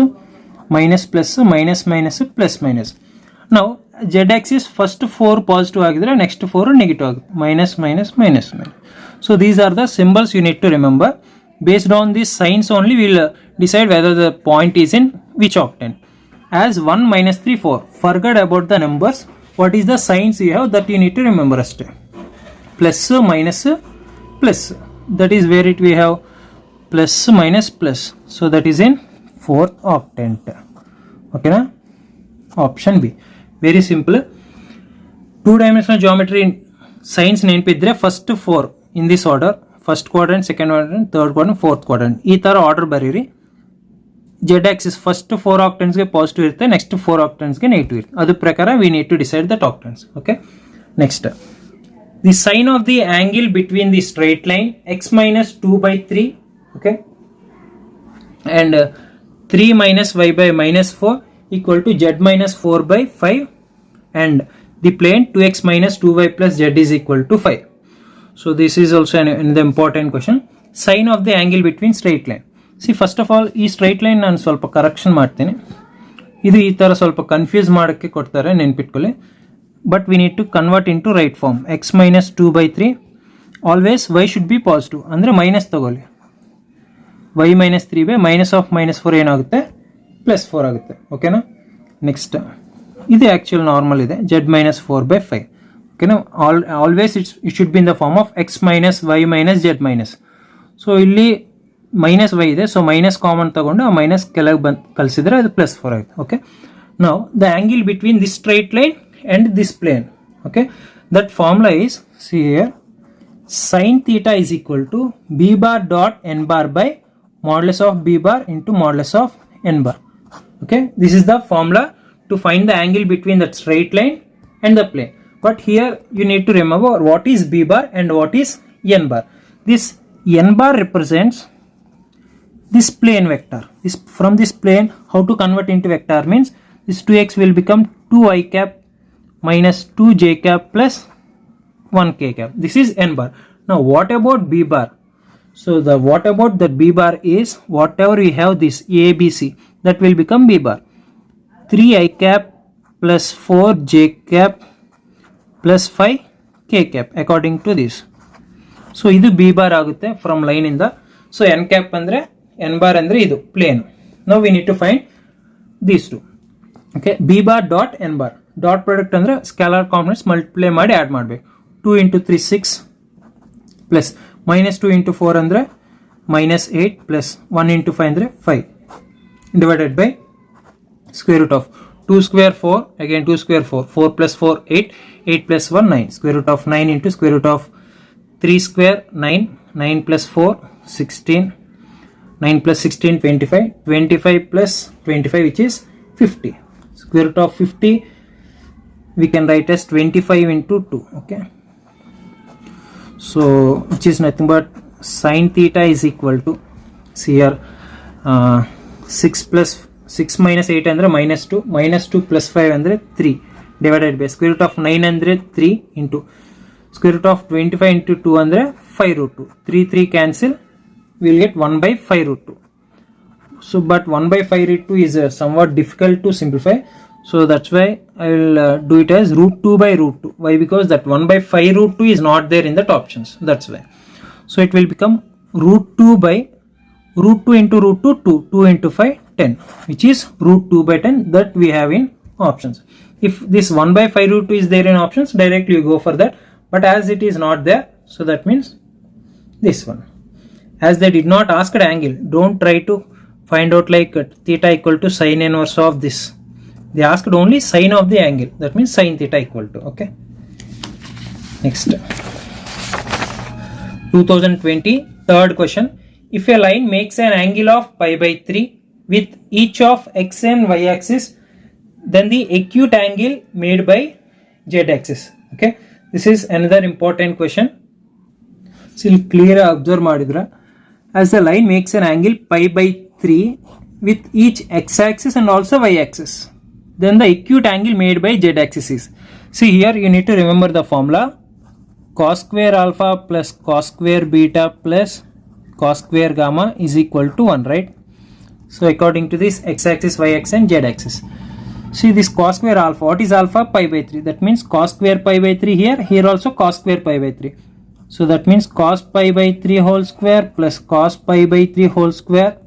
minus plus, minus minus, plus minus. ನಾವು ಜೆಡ್ ಆಕ್ಸಿಸ್ ಫಸ್ಟ್ 4 ಪಾಸಿಟಿವ್ ಆಗಿದ್ರೆ ನೆಕ್ಸ್ಟ್ 4 ನೆಗೆಟಿವ್ ಆಗುತ್ತೆ, minus minus minus minus. So these are the symbols you need to remember. Based on these signs only we will decide whether the point is in which octant. As 1, minus 3, 4. Forget about the numbers. What is the signs you have that you need to remember ast. Plus, minus, plus. That is where it we have plus, minus, plus. So that is in 4th octant. Okay na? Option B. Very simple. 2-dimensional geometry signs ನೆನಪಿದ್ರೆ first 4 in this order. First quadrant, second quadrant, third quadrant, fourth quadrant, ಈ ಥರ order ಬರೀರಿ. Z axis first 4 ಆಕ್ಟೆಂಟ್ಸ್ಗೆ positive ಇರುತ್ತೆ, next 4 ಆಕ್ಟೆಂಟ್ಸ್ಗೆ negative ಇರುತ್ತೆ. ಅದ್ರ ಪ್ರಕಾರ we need to decide that octants. Okay. Next, the sine of the angle between the straight line X minus 2/3, okay, and 3 minus y by minus 4 equal to z minus 4/5, and the plane 2x minus 2y plus z is equal to 5. So this is also an important question. Sign of the angle between straight line. See, first of all, ಈ straight line ನಾನು ಸ್ವಲ್ಪ correction ಮಾಡ್ತೀನಿ. ಇದು ಈ ಥರ ಸ್ವಲ್ಪ confuse ಮಾಡೋಕ್ಕೆ ಕೊಡ್ತಾರೆ, ನೆನ್ಪಿಟ್ಕೊಳ್ಳಿ. But we need to convert into right form. X minus 2/3, always Y should be positive, ಅಂದರೆ ಮೈನಸ್ ತಗೊಳ್ಳಿ. Y minus 3 minus of minus 4 ಏನಾಗುತ್ತೆ, ಪ್ಲಸ್ 4 ಆಗುತ್ತೆ. ಓಕೆನಾ. ನೆಕ್ಸ್ಟ್, ಇದು ಆ್ಯಕ್ಚುಲ್ ನಾರ್ಮಲ್ ಇದೆ, z ಮೈನಸ್ 4/5. Okay, now always it should be in the form of x minus y minus z minus. So ಇಲ್ಲಿ minus y ಇದೆ, ಸೊ ಮೈನಸ್ ಕಾಮನ್ ತಗೊಂಡು ಆ ಮೈನಸ್ ಕೆಳಗೆ ಬಂದು ಕಳಿಸಿದ್ರೆ ಅದು ಪ್ಲಸ್ 4 ಆಗುತ್ತೆ. ಓಕೆ. ನಾವು the angle between this straight line and this plane, okay, that formula is, see here, sin theta is equal to b bar dot n bar by modulus of b bar into modulus of n bar. Okay, this is the formula to find the angle between that straight line and the plane. But here you need to remember what is b bar and what is n bar. This n bar represents this plane vector. This, from this plane, how to convert into vector means this 2x will become 2i cap minus 2j cap plus 1k cap. This is n bar. Now what about b bar? So the what about the b bar is whatever we have this a b c, that will become b bar. 3i cap plus 4j cap plus 5k cap according to this. So ಇದು b bar ಆಗುತ್ತೆ from line ಇಂದ. So n cap ಅಂದ್ರೆ n bar ಅಂದ್ರೆ ಇದು plane. Now we need to find these two. Okay, b bar dot n bar. Dot product ಅಂದ್ರೆ scalar components multiply ಮಾಡಿ add ಮಾಡಬೇಕು. 2 into 3 6 plus minus 2 into 4 ಅಂದ್ರೆ minus 8 plus 1 into 5 ಅಂದ್ರೆ 5 divided by square root of 2 square 4, again 2 square 4, 4 plus 4 8, 8 plus 1 9, square root of 9 into square root of 3 square 9, 9 plus 4 16, 9 plus 16 25, 25 plus 25 which is 50, square root of 50 we can write as 25 into 2. Okay, so which is nothing but sin theta is equal to, see here, 6 plus 6 minus 8 ಅಂದ್ರೆ minus 2, minus 2 plus 5 ಅಂದ್ರೆ 3 divided by square root of 9 ಅಂದ್ರೆ 3 into square root of 25 into 2 ಅಂದ್ರೆ 5 root 2, 3 3 cancel, we will get 1 by 5 root 2. So but 1 by 5 root 2 is somewhat difficult to simplify, so that's why I will do it as root 2 by root 2. Why? Because that 1 by 5 root 2 is not there in that options, that's why. So it will become root 2 by root 2 into root 2, 2, 2 into 5 10, which is root 2 by 10 that we have in options. If this 1 by 5 root 2 is there in options, directly you go for that, but as it is not there, so that means this one. As they did not ask an angle, don't try to find out like theta equal to sine inverse of this. They asked only sine of the angle, that means sine theta equal to, okay. Next, 2020 third question. If a line makes an angle of pi by 3 with each of x and y axis, then the acute angle made by z axis, okay. This is another important question. So clear observe madidra, as the line makes an angle pi by 3 with each x axis and also y axis, then the acute angle made by z axis is, see here you need to remember the formula, cos square alpha plus cos square beta plus cos square gamma is equal to 1, right? So according to this x axis, y axis and z axis. See this cos square alpha, what is alpha? Pi by 3, that means cos square pi by 3 here also cos square pi by 3. So that means cos pi by 3 whole square plus cos pi by 3 whole square,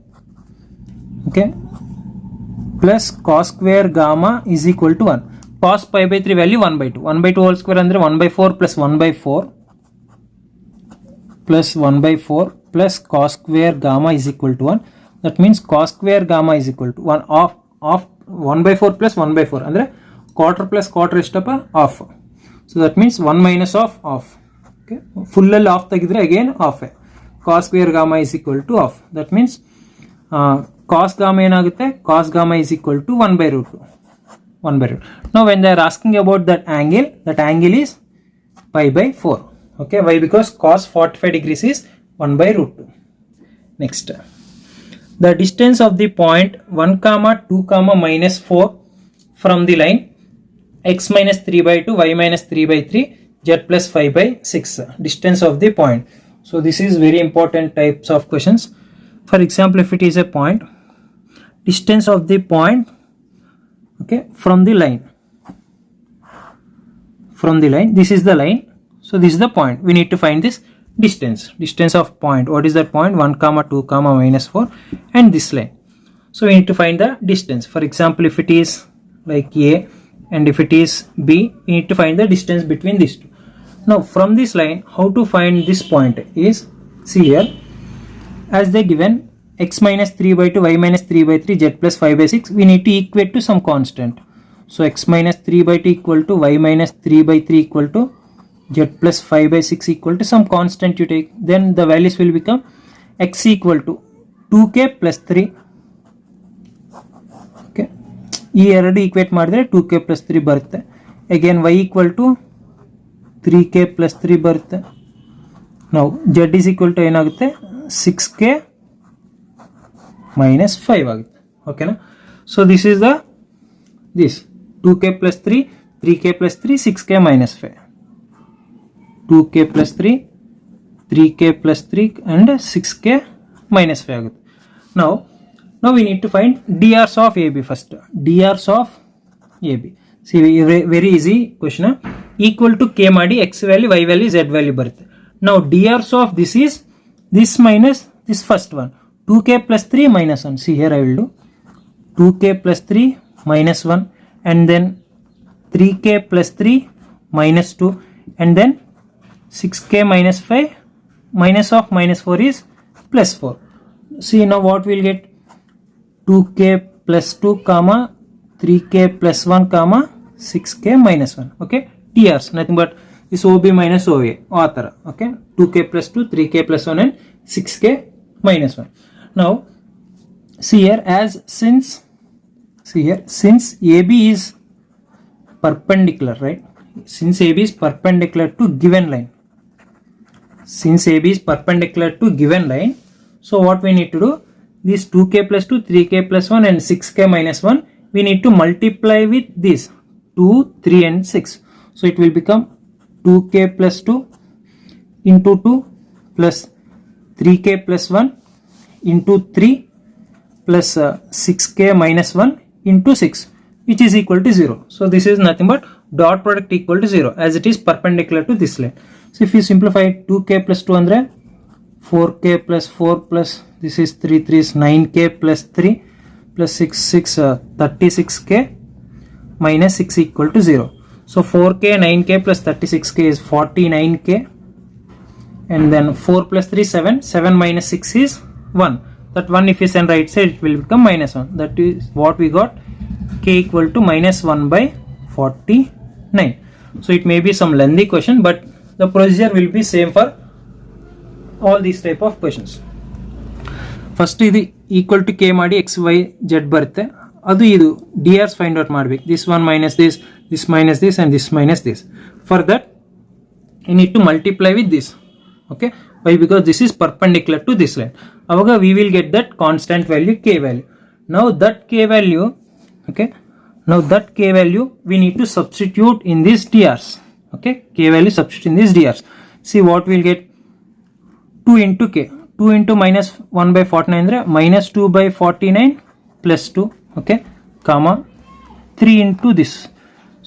okay, plus cos square gamma is equal to 1. Cos pi by 3 value 1 by 2. 1 by 2 whole square andre 1 by 4 plus 1 by 4 plus 1 by 4 plus cos square gamma is equal to 1. That means cos square gamma is equal to 1 of 1 by 4 plus 1 by 4 andre quarter plus quarter estapa half. So that means 1 minus of half. Okay, full half tagidre again half. Cos square gamma is equal to half. That means cos gamma enagutte, cos gamma is equal to 1 by root 2. 1 by root. Now when they are asking about that angle is pi by 4. Okay, why? Because cos 45 degrees is 1 by root 2. Next, the distance of the point 1 comma 2 comma minus 4 from the line x minus 3 by 2, y minus 3 by 3, z plus 5 by 6, distance of the point. So this is very important types of questions. For example, if it is a point, distance of the point, okay, from the line, this is the line, so this is the point. We need to find this distance of point. What is that point? 1 comma 2 comma minus 4 and this line. So we need to find the distance. For example, if it is like A and if it is B, we need to find the distance between these two. Now from this line, how to find this point is, see here, as they given x minus 3 by 2, y minus 3 by 3, z plus 5 by 6, we need to equate to some constant. So x minus 3 by 2 equal to y minus 3 by 3 equal to z plus 5 by 6 equal to some constant you take. Then the values will become x equal to 2k plus 3. Okay, ಈ ಎರಡು equate ಮಾಡಿದ್ರೆ 2k plus 3 ಬರುತ್ತೆ. Again y equal to 3k plus 3 ಬರುತ್ತೆ. Now z is equal to ಏನಾಗುತ್ತೆ? 6k minus 5 ಆಗುತ್ತೆ. ಓಕೆನಾ? So this is the 2k plus 3, 3k plus 3, 6k minus 5. 2k plus 3, 3k plus 3 and 6k minus 5 ಆಗುತ್ತೆ. Now we need to find drs of AB first. Drs of AB. See, very easy question. Equal to k ಮಾಡಿ x value, y value, z value ಬರುತ್ತೆ. Now drs of this is this minus this first one. 2k plus 3 minus 1. See here I will do 2k plus 3 minus 1 and then 3k plus 3 minus 2 and then 6k minus 5 minus of minus 4 is plus 4. See now what we will get? 2k plus 2 comma 3k plus 1 comma 6k minus 1. Okay, TRs nothing but this OB minus OA author. Okay, 2k plus 2, 3k plus 1 and 6k minus 1. Now see here, since AB is perpendicular, right? Since AB is perpendicular to given line, so what we need to do, this 2k plus 2, 3k plus 1 and 6k minus 1, we need to multiply with this 2, 3 and 6. So it will become 2k plus 2 into 2 plus 3k plus 1 into 3 plus 6k minus 1 into 6, which is equal to 0. So this is nothing but dot product equal to 0 as it is perpendicular to this line. So if you simplify 2k plus 2 andre 4k plus 4 plus this is 3 3 is 9k plus 3 plus 6 36k minus 6 equal to 0. So 4k 9k plus 36k is 49k and then 4 plus 3 7 minus 6 is 1. that 1 if you send right side it will become minus 1. That is what we got, k equal to minus 1 by 49. So it may be some lengthy question, but the procedure will be same for all these type of questions. First ಇದು equal to k ಮಾಡಿ x y z ಬರುತ್ತೆ, ಅದು ಇದು drs find out ಮಾಡಬೇಕು. This one minus this, this minus this and this minus this. For that you need to multiply with this. Okay, why? Because this is perpendicular to this line. Avaga we will get that constant value k value. Now that k value, okay, now that k value we need to substitute in this drs. Okay, k value substitute in this drs. See what we'll get, 2 into k, 2 into minus 1 by 49 andre minus 2 by 49 plus 2, okay, comma 3 into this,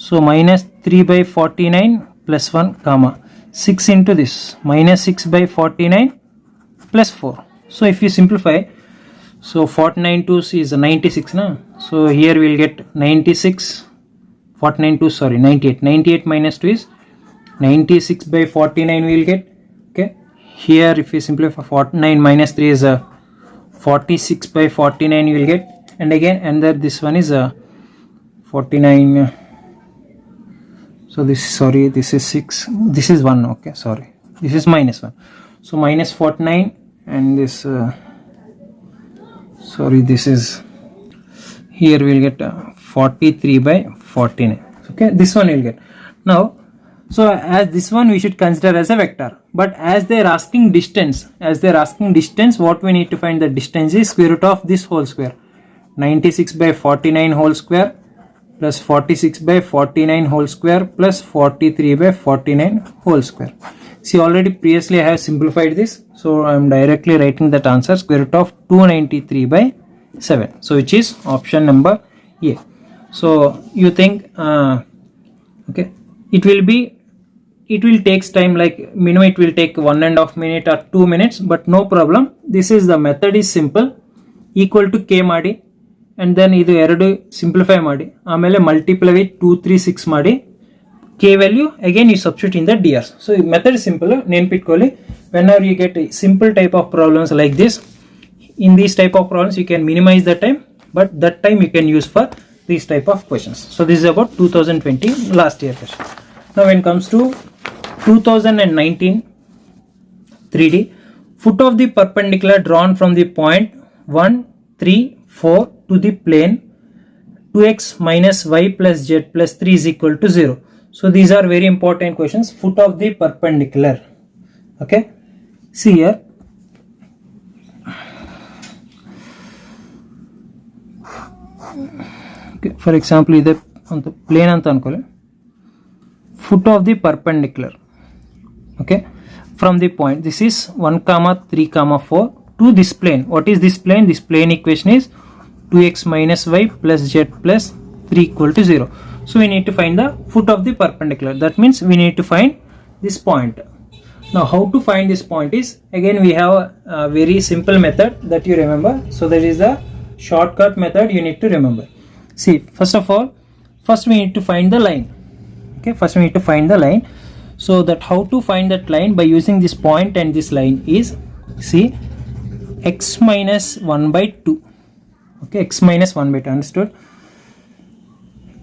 so minus 3 by 49 plus 1, comma 6 into this, minus 6 by 49 plus 4. So if you simplify, so 49 2 is 96 na, so here we will get 96, 49 2 sorry 98, 98 minus 2 is 96 by 49 we will get. Okay, here if you simplify 49 minus 3 is 46 by 49 you will get, and again another this one is 49, so this, sorry, this is 6, this is 1, okay, sorry, this is minus 1, so minus 49 and this sorry, this is, here we will get 43 by 49. Okay, this one we will get. Now so as this one we should consider as a vector, but as they are asking distance, what we need to find the distance is square root of this whole square, 96 by 49 whole square plus 46 by 49 whole square plus 43 by 49 whole square. See, already previously I have simplified this, so I am directly writing that answer, square root of 293 by 7, so which is option number A. So you think okay, it will takes time, like minimum it will take 1.5 minute or 2 minutes, but no problem. This is the method is simple, equal to k ಮಾಡಿ and then ಇದು ಎರಡು simplify ಮಾಡಿ ಆಮೇಲೆ multiply with 236 ಮಾಡಿ k value again you substitute in the drs. So method is simple, ನೆನಪಿಟ್ಕೊಳ್ಳಿ. Whenever you get simple type of problems like this, in these type of problems you can minimize the time, but that time you can use for these type of questions. So this is about 2020 last year question. Now when it comes to 2019 3D, foot of the perpendicular drawn from the point 1 3 4 to the plane 2x minus y plus z plus 3 is equal to 0. So these are very important questions. Foot of the perpendicular, okay, see here, okay, for example ಇದು ಅಂತ plane ಅಂತ ಅನ್ಕೊಳ್ಳಿ, foot of the perpendicular, okay, from the point, this is 1 comma 3 comma 4 to this plane. What is this plane? This plane equation is 2x minus y plus z plus 3 equal to 0. So we need to find the foot of the perpendicular, that means we need to find this point. Now how to find this point is, again we have a very simple method that you remember, so that is the shortcut method you need to remember. See, first of all, first we need to find the line. Okay, first we need to find the line. So that how to find that line by using this point and this line is, see, x minus 1 by 2, okay, x minus 1 by 2, understood?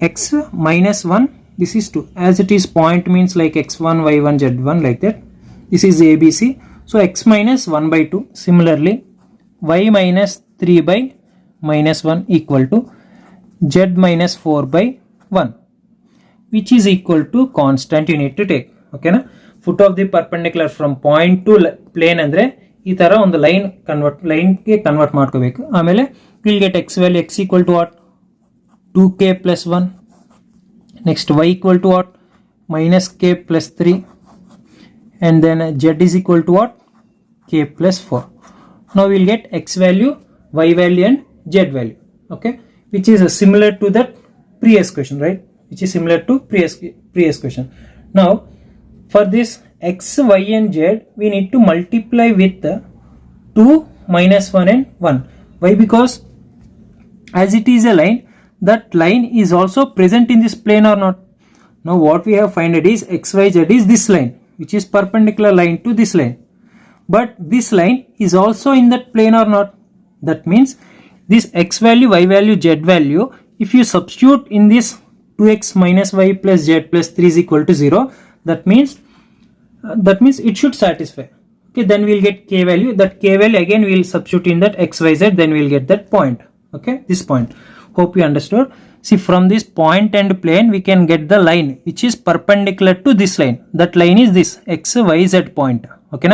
X minus 1, this is 2, as it is point means like x1 y1 z1 like that, this is ABC, so x minus 1 by 2, similarly y minus 3 by minus 1 equal to z minus 4 by 1, which is equal to constant you need to take. Okay na, foot of the perpendicular from point to plane andre ಈ ತರ ಒಂದು line ಗೆ convert ಮಾಡ್ಕೋಬೇಕು. ಆಮೇಲೆ will get x value, x equal to what, 2k plus 1, next y equal to what, minus k plus 3, and then z is equal to what, k plus 4. Now we will get x value, y value and z value, okay, which is similar to that previous question, right, which is similar to previous question. Now for this x, y and z we need to multiply with 2 minus 1 and 1. Why? Because as it is a line, that line is also present in this plane or not. Now what we have found is x, y, z is this line, which is perpendicular line to this line, but this line is also in that plane or not. That means this x value, y value, z value, if you substitute in this 2x minus y plus z plus 3 is equal to 0, that means it should satisfy. Okay, then we'll get k value. That k value again we'll substitute in that x, y, z, then we'll get that point. Okay, this point. Hope you understood. See, from this point and plane we can get the line which is perpendicular to this line. That line is this x, y, z point. Okay,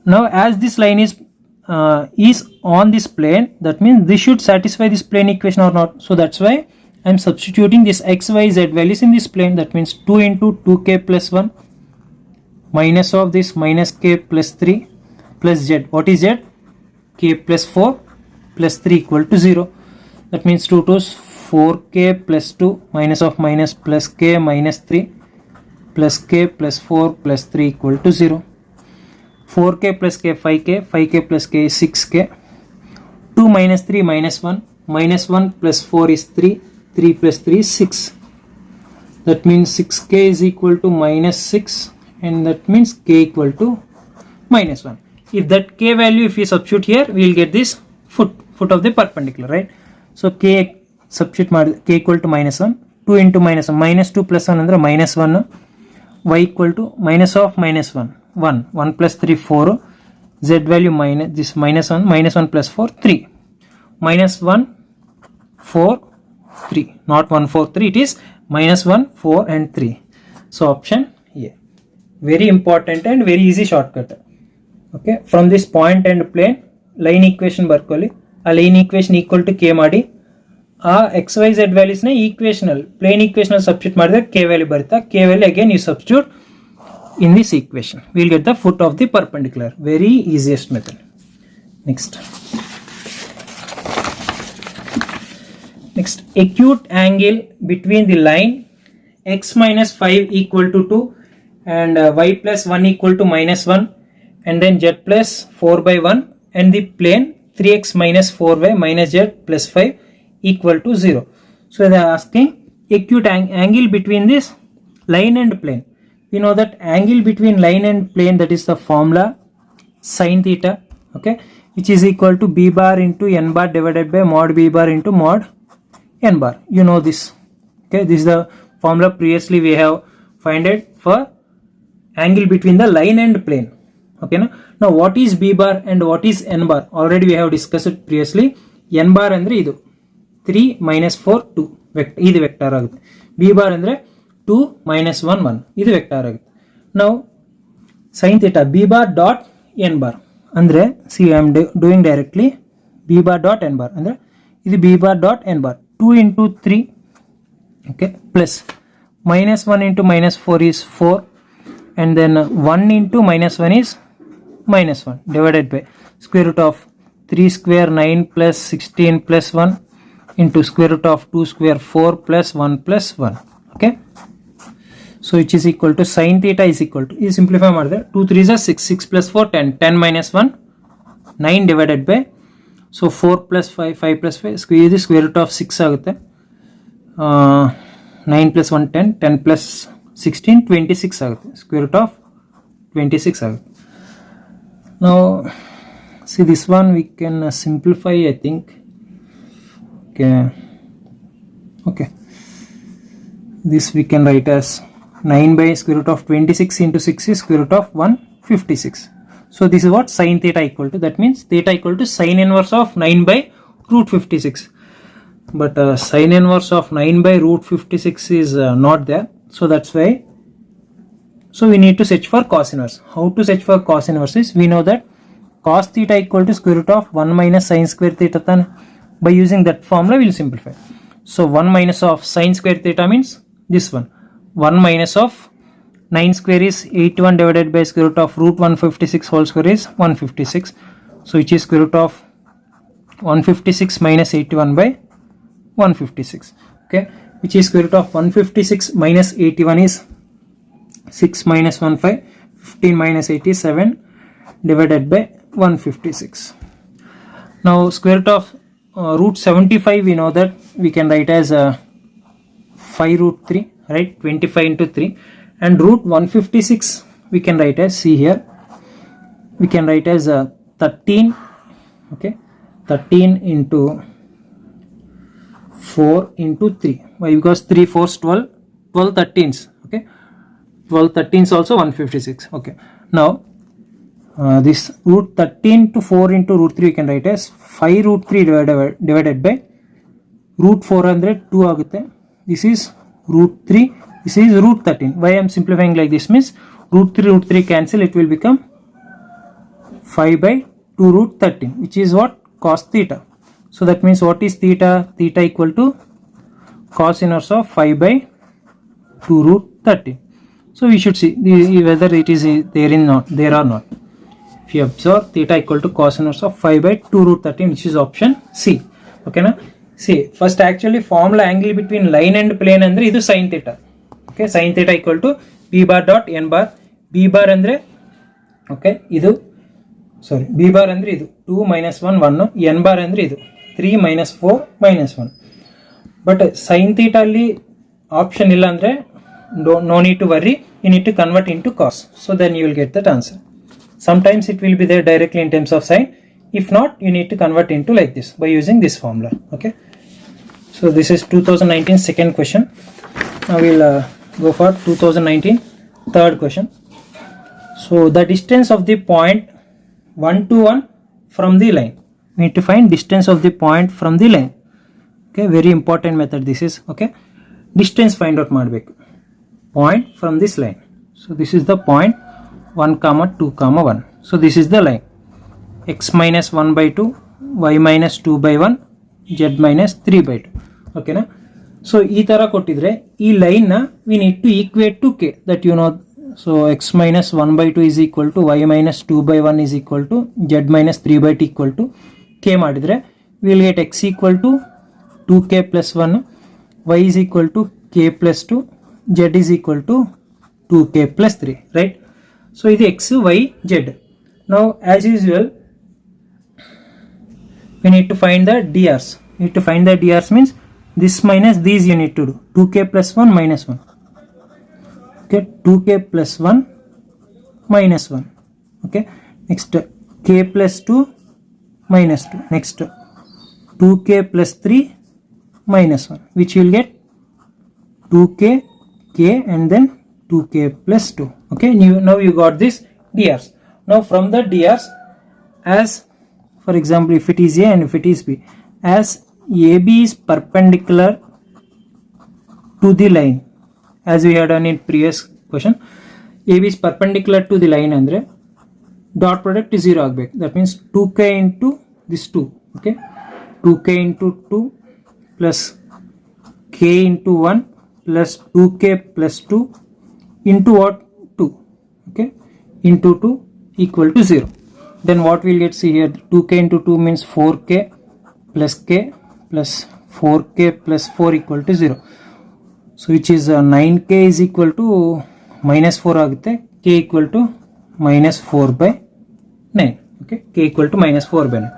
now as this line is on this plane, that means this should satisfy this plane equation or not. So that's why I'm substituting this x, y, z values in this plane. That means 2 into 2k plus 1 minus of this minus k plus 3 plus z. What is z? K plus 4 plus 3 equal to 0. That means 2 to 4k plus 2 minus of minus plus k minus 3 plus k plus 4 plus 3 equal to 0. 4k plus k 5k, 5k plus k is 6k. 2 minus 3 minus 1, minus 1 plus 4 is 3, 3 plus 3 is 6. That means 6k is equal to minus 6, and that means k equal to minus 1. If that k value, if we substitute here, we will get this foot of the perpendicular, right? So k substitute k equal to minus 1, 2 into minus 1, minus 2 plus 1 andre minus 1, y equal to minus of minus 1, 1 plus 3 4, z value minus this minus 1 plus 4 3, minus 1 4 3, not 1 4 3, it is minus 1 4 and 3. So option A. Very important and very easy shortcut. Okay, from this point and plane line equation barkoli, a line equation equal to k ಮಾಡಿ ಆ xyz values ನ equational plane equational substitute ಮಾಡಿದ್ರೆ k value ಬರುತ್ತಾ. K value again you substitute in this equation, we will get the foot of the perpendicular. Very easiest method. Next, acute angle between the line x minus 5 equal to 2 and y plus 1 equal to minus 1 and then z plus 4 by 1 and the plane 3x minus 4y minus z plus 5 equal to 0. So they are asking acute angle between this line and plane. We know that angle between line and plane, that is the formula sin theta, okay, which is equal to b bar into n bar divided by mod b bar into mod n bar. You know this. Okay, this is the formula previously we have find it for angle between the line and plane. Okay, now what is b bar and what is n bar? Already we have discussed it previously. n bar andre idu 3 minus 4 2 ಇದು vector ಆಗುತ್ತೆ. b bar ಅಂದ್ರೆ 2 minus 1 1 ಇದು vector ಆಗುತ್ತೆ. Now sin theta b bar dot n bar ಅಂದ್ರೆ see I am doing directly b bar dot n bar ಅಂದ್ರೆ ಇದು b bar dot n bar 2 into 3, okay, plus minus 1 into minus 4 is 4 and then 1 into minus 1 is minus 1 divided by square root of 3 square 9 plus 16 plus 1 into square root of 2 square 4 plus 1 plus 1. Okay, so which is equal to sin theta is equal to, this simplify ಮಾಡಿದ್ರೆ 2 3s are 6, 6 plus 4 10, 10 minus 1 9 divided by, so 4 plus 5 5 plus 5 ಇದು square root of 6 ಆಗುತ್ತೆ. 9 plus 1 10, 10 plus 16 26 ಆಗುತ್ತೆ, square root of 26 ಆಗುತ್ತೆ. Now see this one we can simplify, I think. Okay, this we can write as 9 by square root of 26 into 6 is square root of 156. So this is what sin theta equal to. That means theta equal to sin inverse of 9 by root 56. But sin inverse of 9 by root 56 is not there. So that's why. So we need to search for cos inverse. How to search for cos inverse is, we know that cos theta equal to square root of 1 minus sin square theta. By using that formula we will simplify. So 1 minus of sin square theta means this one. 1 minus of 9 square is 81 divided by square root of root 156 whole square is 156. So which is square root of 156 minus 81 by 156. Okay, which is square root of 156 minus 81 is 6 minus 1 5, 15 minus 87 divided by 156. Now square root of root 75 we know that we can write as 5 root 3, right, 25 into 3, and root 156 we can write as, see here, we can write as 13, okay, 13 into 4 into 3. Why? Because 3 4s 12, 12 13s. Okay, 12 13s also 156. Okay, now this root 13 to 4 into root 3 you can write as 5 root 3 divided by root 402 ಆಗುತ್ತೆ. This is root 3, this is root 13. Why I am simplifying like this means root 3 cancel, it will become 5 by 2 root 13, which is what? Cos theta. So that means what is theta? Theta equal to cos inverse of 5 by 2 root 13. So we should see whether it is there or not. If you observe, theta equal to cos inverse of 5 by 2 root 13, which is option C. Okay na? See, first actually formula angle between line and plane andre idu sin theta. Okay, sin theta equal to b bar dot n bar. B bar andre okay idu sorry b bar andre idu 2 minus 1 1, n bar andre idu 3 minus 4 minus 1. But sin theta alli option illa andre no need to worry, you need to convert into cos, so then you will get that answer. Sometimes it will be there directly in terms of sin. If not, you need to convert into like this by using this formula. Okay, so this is 2019 second question. Now we'll go for 2019 third question. So the distance of the point 1 to 1 from the line, we need to find distance of the point from the line. Okay, very important method this is. Okay, distance find out ಮಾಡಬೇಕು point from this line. So this is the point 1 comma 2 comma 1. So this is the line x minus 1 by 2, y minus 2 by 1, z minus 3 by 2. Okay na? So ee tara kottidre ee line na we need to equate to k, that you know. So x minus 1 by 2 is equal to y minus 2 by 1 is equal to z minus 3 by 2 equal to k madidre we will get x equal to 2k plus 1, y is equal to k plus 2, z is equal to 2k plus 3, right? So ఇది x, y, z. Now as usual we need to find the drs. Need to find the drs means this minus these you need to do. 2k plus 1 minus 1. Okay, 2k plus 1 minus 1. Okay, next k plus 2 minus 2. Next 2k plus 3 minus 1, which you will get 2k, k and then 2k plus 2. Okay, now you got this drs. Now from the drs, as for example if it is a and if it is b, as AB is perpendicular to the line, as we had done in previous question, AB is perpendicular to the line andre dot product is 0 agಬೇಕು. That means 2k into this 2. Okay, 2k into 2 plus k into 1 plus 2k plus 2 into what? 2. Okay, into 2 equal to 0. Then what we'll get, see here, 2k into 2 means 4k plus k plus 4k plus 4 equal to 0. So which is 9k is equal to minus 4 ಆಗುತ್ತೆ, k equal to minus 4 by 9. Okay, k equal to minus 4 by 9.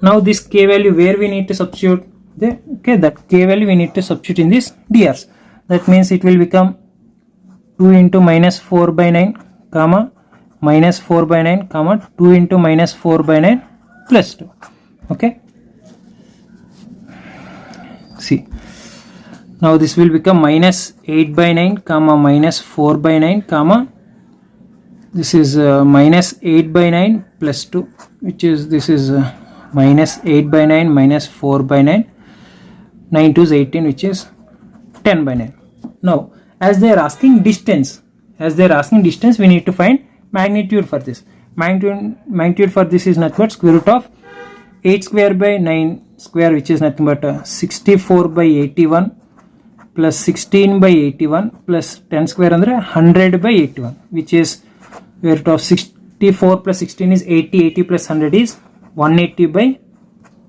Now this k value where we need to substitute the, okay, that k value we need to substitute in this drs. That means it will become 2 into minus 4 by 9 comma minus 4 by 9 comma 2 into minus 4 by 9 plus 2. Okay, see, now this will become minus 8 by 9 comma minus 4 by 9 comma this is minus 8 by 9 plus 2, which is this is minus 8 by 9 minus 4 by 9, 9 to is 18, which is 10 by 9. Now as they are asking distance, we need to find magnitude for this. Magnitude for this is nothing but square root of 8 square by 9 square, which is nothing but 64 by 81 plus 16 by 81 plus 10 square andre 100 by 81, which is square root of 64 plus 16 is 80, 80 plus 100 is 180 by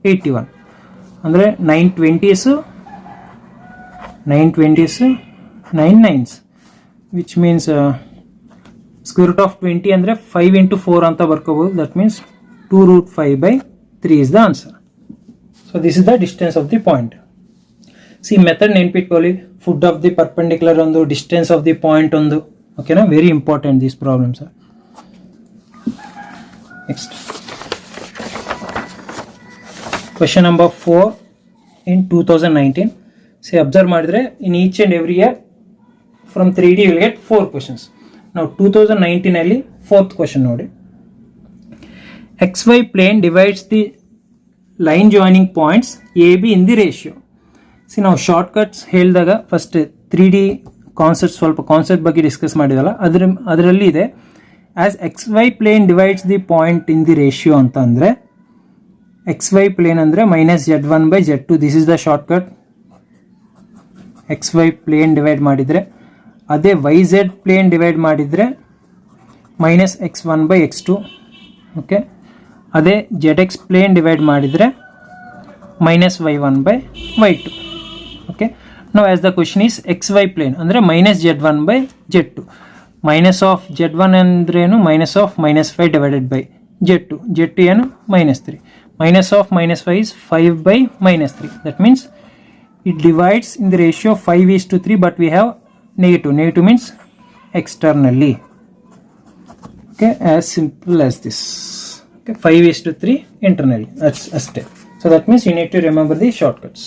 81 andre 920s 9 9s, which means square root of 20 andre 5 into 4 anta barkobodu. That means 2 root 5 by 3 is the answer. So this is the distance of the point. See method ನೆನಪಿಟ್ಕೊಳ್ಳಿ, foot of the perpendicular ಒಂದು, distance of the point ಒಂದು. Okay na, very important these problems are. Next Question number 4 in 2019. Say observe madidre in each and every year from 3D you will get 4 questions. Now 2019 alli 4th question nodi. XY plane divides the line joining points AB in the ratio. See now shortcuts ಹೇಳಿದಾಗ first 3D concept ಬಗ್ಗೆ discuss ಮಾಡಿದಲ್ಲ ಅದರಲ್ಲಿ ಇದೆ as XY plane divides the point in the ratio ಅಂತ ಅಂದರೆ XY plane ಅಂದರೆ -z1/z2 this is the shortcut. XY plane divide ಮಾಡಿದರೆ ಅದೇ YZ plane divide ಮಾಡಿದರೆ -x1/x2 ಓಕೆ. ಅದೇ ZX plane ಡಿವೈಡ್ ಮಾಡಿದರೆ -y1/y2 okay. Now as the question is XY plane ಅಂದರೆ -z1/z2 minus of z1 ಅಂದ್ರೆ ಏನು minus of -5 divided by z2 ಏನು -3 minus of -5 is 5/-3. that means it divides in the ratio 5:3 but we have negative means externally. Okay, as simple as this. Okay, 5:3 internally, that's a step. So that means you need to remember the shortcuts.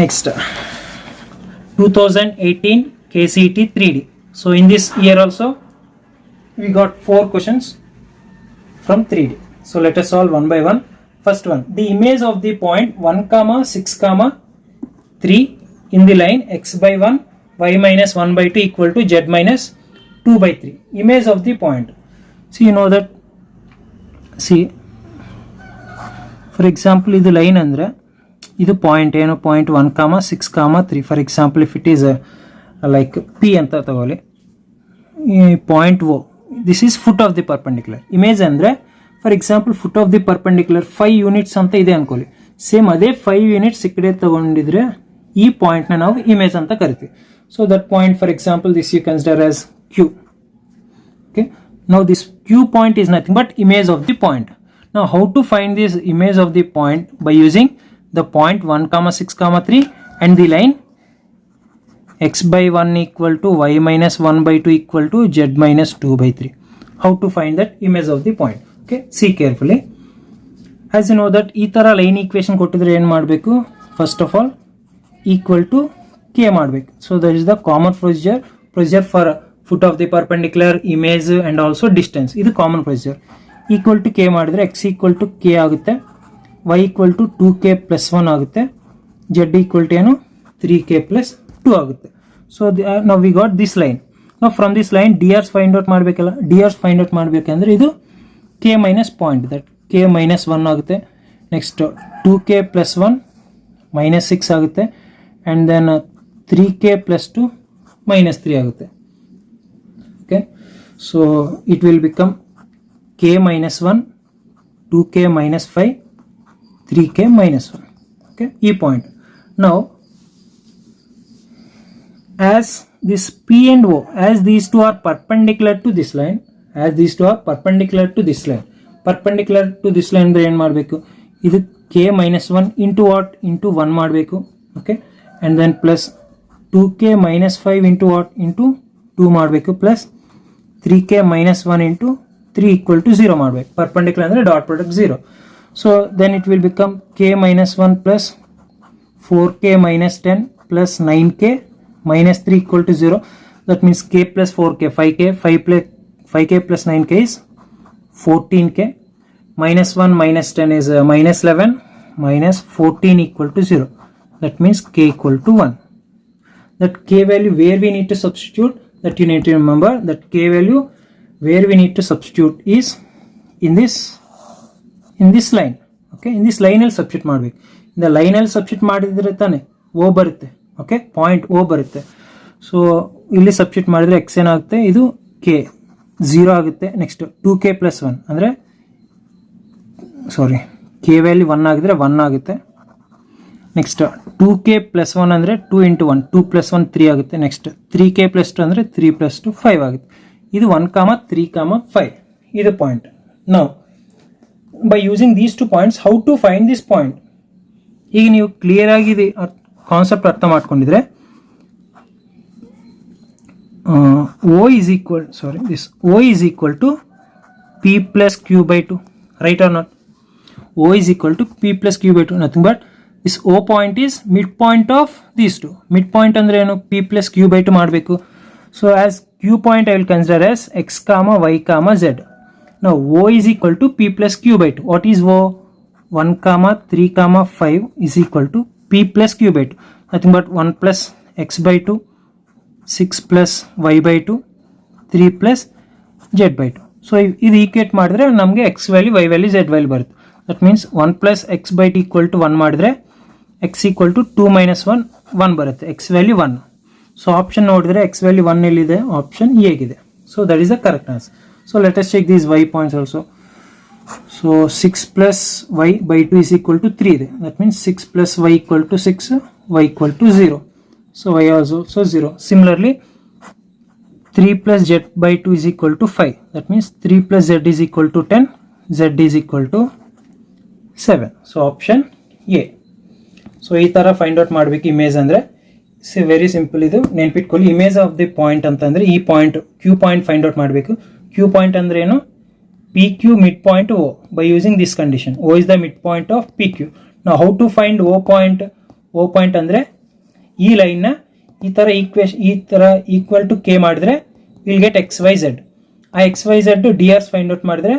Next 2018 KCET 3D. So in this year also we got 4 questions from 3D. So let us solve one by one. First one, the image of the point 1, 6, 3 in the line x/1 y-1/2 equal to z-2/3. Image of the point. So you know that, see for example ಇದು line ಅಂದರೆ ಇದು point ಏನು point 1, 6, 3. For example if it is like P ಅಂತ ತಗೊಳ್ಳಿ, point O, this is foot of the perpendicular. Image ಅಂದರೆ for example foot of the perpendicular 5 units ಅಂತ ಇದೆ ಅನ್ಕೊಳ್ಳಿ. ಸೇಮ್ ಅದೇ 5 ಯೂನಿಟ್ಸ್ ಈ ಕಡೆ ತಗೊಂಡಿದ್ರೆ ಈ ಪಾಯಿಂಟ್ನ ನಾವು ಇಮೇಜ್ ಅಂತ ಕರಿತೀವಿ. So that point for example this you consider as Q. Okay, now this Q point is nothing but image of the point. Now how to find this image of the point? By using the point 1, 6, 3 and the line x/1 equal to y-1/2 equal to z-2/3. How to find that image of the point? Okay, see carefully. As you know that ಈ ತರ line equation ಕೊಟ್ಟಿದ್ರೆ ಏನು ಮಾಡಬೇಕು? First of all equal to k ಮಾಡಬೇಕು. So that is the common procedure for foot of the perpendicular, image and also distance. ಇದು common procedure. Equal to K ಮಾಡಿದ್ರೆ x equal to K ಆಗುತ್ತೆ, y equal to 2k + 1 ಆಗುತ್ತೆ, z equal to ಏನು 3k + 2 ಆಗುತ್ತೆ. So ನಾವು we got this line. ನಾವು from this line DRs find out ಮಾಡಬೇಕಲ್ಲ. DRs find out ಮಾಡಬೇಕಂದ್ರೆ ಇದು k minus point, that k -1 ಆಗುತ್ತೆ. ನೆಕ್ಸ್ಟ್ 2k + 1 -6 ಆಗುತ್ತೆ, ಆ್ಯಂಡ್ ದೆನ್ 3k + 2 -3 ಆಗುತ್ತೆ. Okay, so it will become k -1, 2k -5, 3k -1. Okay, e point. Now as this p and o, as these two are perpendicular to this line, perpendicular to this line ಅಂದ್ರೆ ಏನು ಮಾಡಬೇಕು? ಇದು k -1 into what? into 1 ಮಾಡಬೇಕು. Okay, and then plus 2k -5 into what? into 2 ಮಾಡಬೇಕು, plus 3k -1 into 3 equal to 0 ಮಾಡಬೇಕು. Perpendicular ಅಂದರೆ dot product 0. So then it will become k -1 plus 4k -10 plus 9k -3 equal to 0. That means k plus 4k 5k plus 9k is 14k, -1 -10 is -11, -14 equal to 0. That means k equal to 1. That k value where we need to substitute, that you need to remember that k value where we need to substitute is in this line. Okay, in this line ಅಲ್ಲಿ substitute ಮಾಡಬೇಕು. ಇಂದ line ಅಲ್ಲಿ substitute ಮಾಡಿದ್ರೆ ತಾನೆ ಓ ಬರುತ್ತೆ. Okay, point ಓ ಬರುತ್ತೆ. So ಇಲ್ಲಿ substitute ಮಾಡಿದ್ರೆ ಎಕ್ಸ್ ಏನಾಗುತ್ತೆ? ಇದು ಕೆ 0 ಆಗುತ್ತೆ. ನೆಕ್ಸ್ಟ್ 2k + 1 ಅಂದರೆ ಕೆ ವ್ಯಾಲ್ಯೂ 1 ಆಗಿದ್ರೆ 1 ಆಗುತ್ತೆ. ನೆಕ್ಸ್ಟ್ 2k + 1 ಅಂದರೆ 2 × 1, 2 + 1 3 ಆಗುತ್ತೆ. ನೆಕ್ಸ್ಟ್ 3k + 2 ಅಂದರೆ 3 + 2 5 ಆಗುತ್ತೆ. ಇದು 1, 3, 5 ಇದು point. Now by using these 2 points how to find this point? ಈಗ ನೀವು ಕ್ಲಿಯರ್ ಆಗಿ ಕಾನ್ಸೆಪ್ಟ್ ಅರ್ಥ ಮಾಡ್ಕೊಂಡಿದ್ರೆ O is equal to P + Q/2, right or not? O is equal to P plus Q by 2, nothing but this O point is midpoint of these two. Midpoint andre enu P plus Q by 2 ಮಾಡಬೇಕು. So as Q point I will consider as x comma y comma z. Now O is equal to P plus Q by 2. What is O? 1 comma 3 comma 5 is equal to P plus Q by 2. Nothing but 1 plus x by 2, 6 plus y by 2, 3 plus z by 2. So ಇದು equate ಮಾಡಿದ್ರೆ ನಮಗೆ x value y value z value ಬರುತ್ತೆ. That means 1 plus x by 2 equal to 1 ಮಾಡಿದ್ರೆ x equal to 2 minus 1 ಬರುತ್ತೆ. x value 1. ಸೊ option ನೋಡಿದ್ರೆ x value 1 ಎಲ್ಲಿದೆ? Option A ಗಿದೆ. So that is the correct answer. So let us check these y points also. So 6 plus y by 2 is equal to 3 ಇದೆ. That means 6 plus y equal to 6, y equal to 0. So y is also 0. Similarly 3 plus z by 2 is equal to 5. That means 3 plus z is equal to 10, z is equal to 7. So option A. So ಈ ತರ find out ಮಾಡಬೇಕು image ಅಂದ್ರೆ very simple. ಇದು ನೆನ್ಪಿಟ್ಕೊಳ್ಳಿ, image of the point ಅಂತಂದ್ರೆ ಈ point Q point find out ಮಾಡಬೇಕು. Q point ಅಂದ್ರೆ ಏನು? P Q mid point O by using this condition. O is the mid point of P Q. ನಾವು how to find O point? O point ಅಂದ್ರೆ ಈ line ನ ಈ ತರ equal to K ಮಾಡಿದ್ರೆ will get X Y Z. ಆ X Y Z D R's find out ಮಾಡಿದ್ರೆ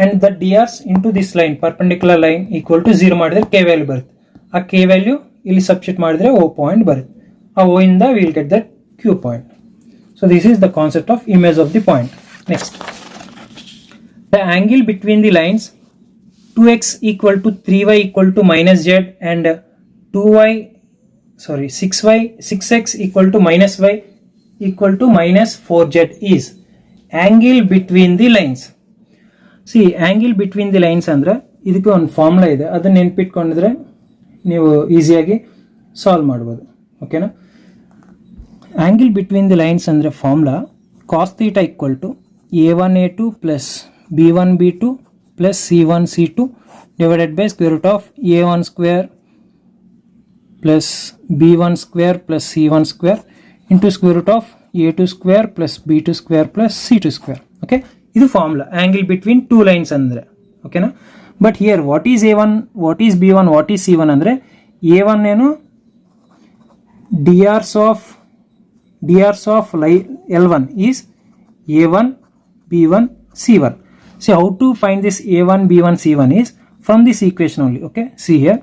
and the drs into this line perpendicular line equal to 0 ಮಾಡಿದ್ರೆ k value ಬರುತ್ತೆ. ಆ k ವ್ಯಾಲ್ಯೂ ಇಲ್ಲಿ ಸಬ್ಸ್ಟಿಟ್ಯೂಟ್ ಮಾಡಿದ್ರೆ o ಪಾಯಿಂಟ್ ಬರುತ್ತೆ. ಆ o ಇಂದ we will get that q point. So this is the concept of image of the point. Next, the angle between the lines 2x equal to 3y equal to minus z and 6x equal to minus y equal to minus 4z is angle between the lines. C angle between the lines ಅಂದ್ರೆ ಇದಕ್ಕೆ ಒಂದು formula ಇದೆ, ಅದನ್ನ ನೆನ್ಪಿಟ್ಕೊಂಡಿದ್ರೆ ನೀವು ಈಸಿಯಾಗಿ solve ಮಾಡ್ಬೋದು. ಓಕೆನಾ? Angle between the lines ಅಂದ್ರೆ formula cos theta equal to a1a2 plus b1b2 plus c1c2 divided by square root of a1 square plus b1 square plus c1 square into square root of a2 square plus b2 square plus c2 square. Okay, ಇದು formula angle between two lines ಅಂದ್ರೆ. ಓಕೆನಾ? But here what is a1, what is b1, what is c1 ಅಂದ್ರೆ a1 ಏನು drs of L1 is a1 b1 c1. See how to find this a1 b1 c1 is from this equation only. Okay, see here,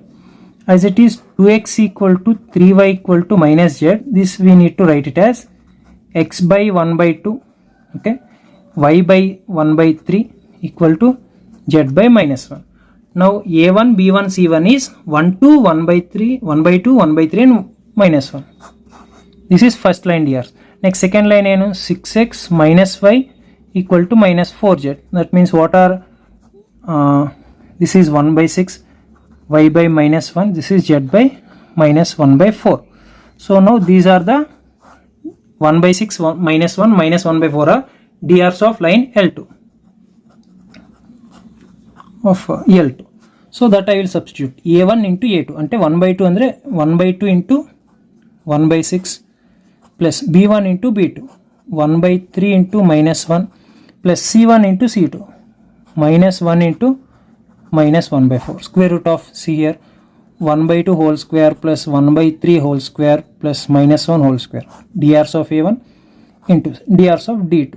as it is 2x equal to 3y equal to minus z, this we need to write it as x by 1 by 2, okay, y by 1 by 3 equal to z by minus 1. Now a1 b1 c1 is 1 to 1 by 3, 1 by 2, 1 by 3 and minus 1. This is first line drs. Next second line ಏನು 6x minus y equal to minus 4z. That means what are this is 1 by 6, y by minus 1, this is z by minus 1 by 4. So now these are the 1 by 6, 1 minus 1 by 4 are drs of line L2 of L2. So that I will substitute a1 into a2 ante 1 by 2 andre 1 by 2 into 1 by 6 plus b1 into b2 1 by 3 into minus 1 plus c1 into c2 minus 1 into minus 1 by 4. Square root of c here 1 by 2 whole square plus 1 by 3 whole square plus minus 1 whole square. Drs of a1 into drs of d2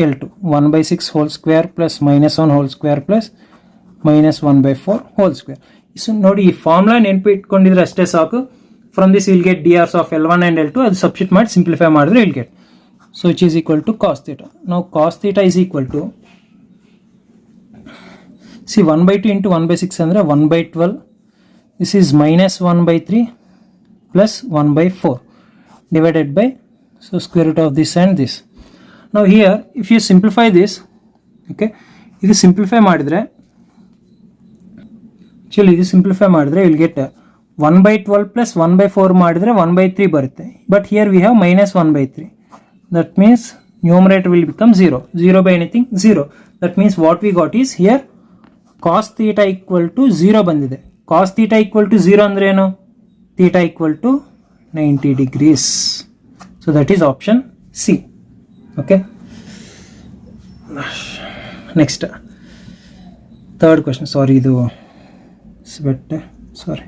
L2 1 by 6 whole square plus minus 1 whole square plus minus 1 by 4 whole square. So ನೋಡಿ ಈ formula ನೆನಪಿಟ್ಕೊಂಡಿದ್ರೆ ಅಷ್ಟೇ ಸಾಕು. From this we'll get drs of L1 and L2. ಅದು substitute ಮಾಡಿ simplify ಮಾಡಿದ್ರೆ we'll get. So which is equal to cos theta. Now cos theta is equal to, see 1 by 2 into 1 by 6 andre 1 by 12. This is minus 1 by 3 plus 1 by 4 divided by, so square root of this and this. Now here if you simplify this, okay, ಇದು simplify ಮಾಡಿದ್ರೆ actually ಇದು simplify ಮಾಡಿದ್ರೆ you will get 1 by 12 plus 1 by 4 ಮಾಡಿದ್ರೆ 1 by 3 ಬರುತ್ತೆ. But here we have minus 1 by 3. That means numerator will become 0. 0 by anything 0. That means what we got is here cos theta equal to 0 ಬಂದಿದೆ. Cos theta equal to 0 ಅಂದ್ರೆ ಏನು? Theta equal to 90 degrees. So that is option C. Okay. Next, third question, sorry, sorry,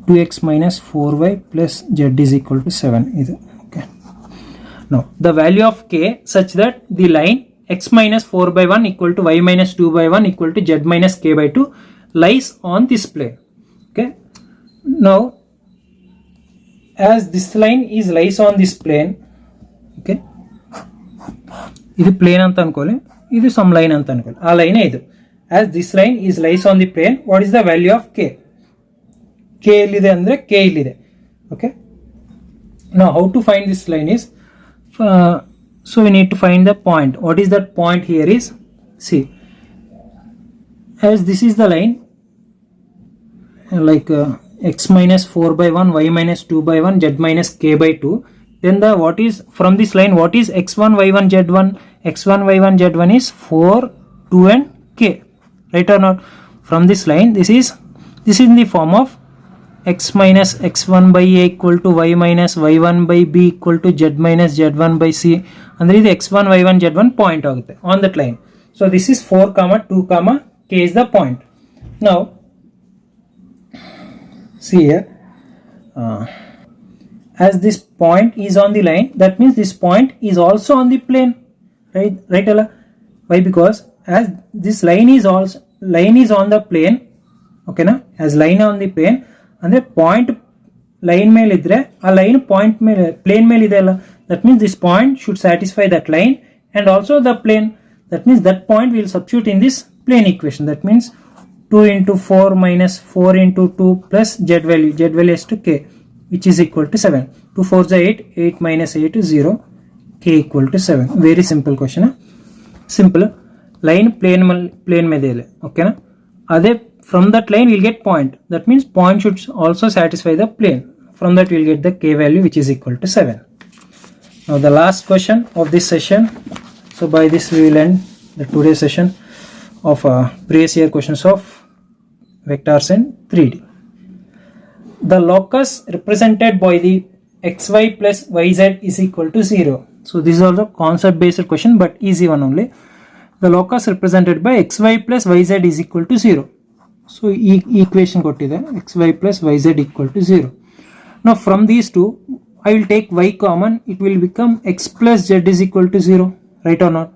2x minus 4y plus z is equal to 7. Okay. Now the value of k such that the line x minus 4 by 1 equal to y minus 2 by 1 equal to z minus k by 2 lies on this plane. Okay. Now as this line is lies on this plane, okay, ఇది plane ಅಂತ ಅನ್ಕೊಳ್ಳಿ, ಇದು some line ಅಂತ ಅನ್ಕೊಳ್ಳಿ, ಆ line ಇದು. As this line is lies on the plane, what is the value of k? K ಎಲ್ಲಿದೆ ಅಂದ್ರೆ k ಇಲ್ಲಿದೆ. Okay. Now how to find this line is, so we need to find the point. What is that point here is, see, as this is the line like x minus 4 by 1, y minus 2 by 1, z minus k by 2, then the what is from this line, what is x1 y1 z1, x1 y1 z1 is 4, 2 and k, right or not? From this line, this is in the form of x minus x1 by a equal to y minus y1 by b equal to z minus z1 by c, andre idu x1 y1 z1 point agutte on that line. So this is 4 comma 2 comma k is the point. Now see here, as this point is on the line, that means this point is also on the plane, right alla? Why? Because as this line is on the plane, okay na, as line on the plane ಅಂದ್ರೆ point line ಮೇಲೆ ಇದ್ರೆ ಆ line point ಮೇಲೆ plane ಮೇಲೆ ಇದೆ ಅಲ್ಲ, that means this point should satisfy that line and also the plane. That means that point will substitute in this plane equation. That means 2 into 4 minus 4 into 2 plus z value is to k, which is equal to 7. 2 4 is 8, 8 minus 8 is 0, k equal to 7. Very simple question. Simple. Line plane ಮೇಲೆ ಇದೆ, okay na? ಅದೇ from that line we'll get point. That means point should also satisfy the plane. From that we'll get the k value, which is equal to 7. Now the last question of this session. So by this we will end the today's session of previous year questions of vectors in 3D. The locus represented by the xy plus yz is equal to 0. So this is also concept based question, but easy one only. The locus represented by xy plus yz is equal to 0. So equation ಕೊಟ್ಟಿದೆ xy plus yz equal to 0. Now from these two I will take y common, it will become x plus z is equal to 0, right or not?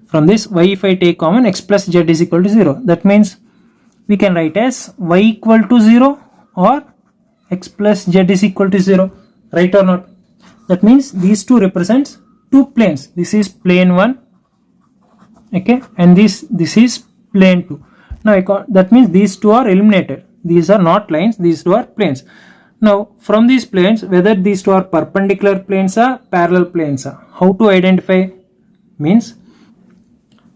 From this y, if I take common, x plus z is equal to 0. That means we can write as y equal to 0 or x plus z is equal to 0, right or not? That means these two represents two planes. This is plane 1, okay, and this is plane 2. Now that means these two are eliminated. These are not lines, these two are planes. Now from these planes, whether these two are perpendicular planes or parallel planes, how to identify? Means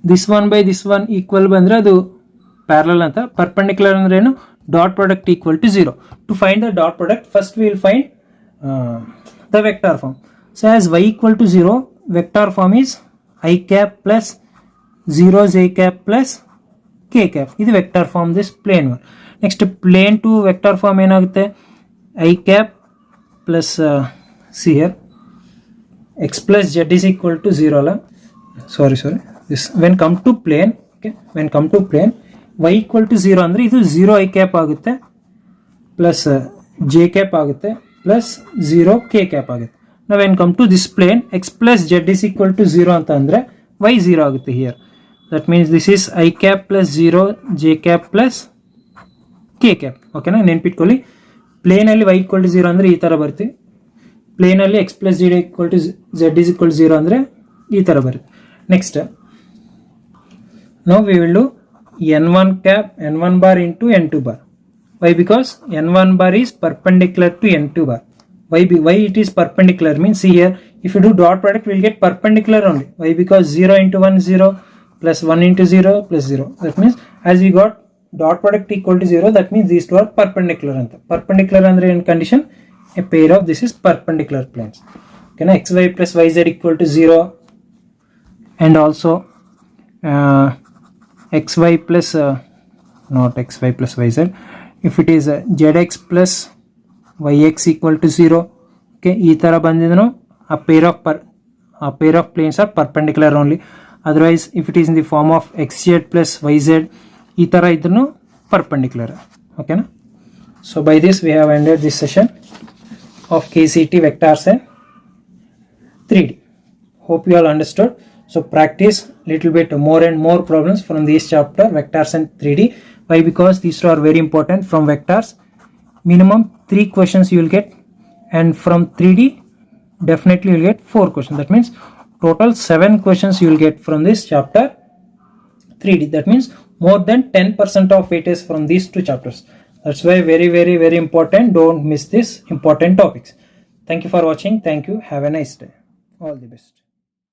this one by this one equal bandre adu parallel anta, perpendicular andre enu, dot product equal to 0. To find the dot product, first we will find the vector form. So as y equal to 0, vector form is I cap plus 0 j cap plus k cap. This vector form, this plane 1. Next plane 2 vector form ಏನಾಗುತ್ತೆ, I cap plus see here x plus z is equal to 0 ಅಲ್ಲ, sorry this when come to plane, okay, when come to plane y equal to 0 ಅಂದ್ರೆ ಇದು 0 I cap ಆಗುತ್ತೆ plus j cap ಆಗುತ್ತೆ plus 0 k cap ಆಗುತ್ತೆ. Now when come to this plane, x plus z is equal to 0 ಅಂತ ಅಂದ್ರೆ y 0 ಆಗುತ್ತೆ here. That means this is I cap plus 0 j cap plus k cap, okay na? ನೆನ್ಪಿಟ್ಕೊಳ್ಳಿ, plane ಅಲ್ಲಿ y equal to 0 ಅಂದ್ರೆ ಈ ತರ ಬರುತ್ತೆ, plane ಅಲ್ಲಿ x plus z equal to z is equal to 0 ಅಂದ್ರೆ ಈ ತರ ಬರುತ್ತೆ. Next now we will do n1 cap n1 bar into n2 bar. Why? Because n1 bar is perpendicular to n2 bar. Why it is perpendicular means, see here, if you do dot product we will get perpendicular only. Why? Because 0 into 1 0 plus 1 into 0 plus 0. That means as we got dot product equal to 0, that means these two are perpendicular anta. Perpendicular andre in condition, a pair of this is perpendicular planes. Okay na? xy plus yz equal to 0, and also xy plus not xy plus yz, if it is zx plus yx equal to 0, okay, ee tara bandidano a pair of planes are perpendicular only. otherwise if it is in the form of xz plus yz ಈ ಥರ ಇದ್ರೂ perpendicular. Okay na? So by this we have ended this session of KCET vectors and 3D. Hope you all understood. So practice little bit more and more problems from this chapter vectors and 3D. Why? Because these are very important. From vectors minimum 3 questions you will get, and from 3D definitely you will get 4 questions. That means total 7 questions you will get from this chapter 3D. That means more than 10% of it is from these 2 chapters. That's why very important. Don't miss this important topics. Thank you for watching. Thank you. Have a nice day. All the best.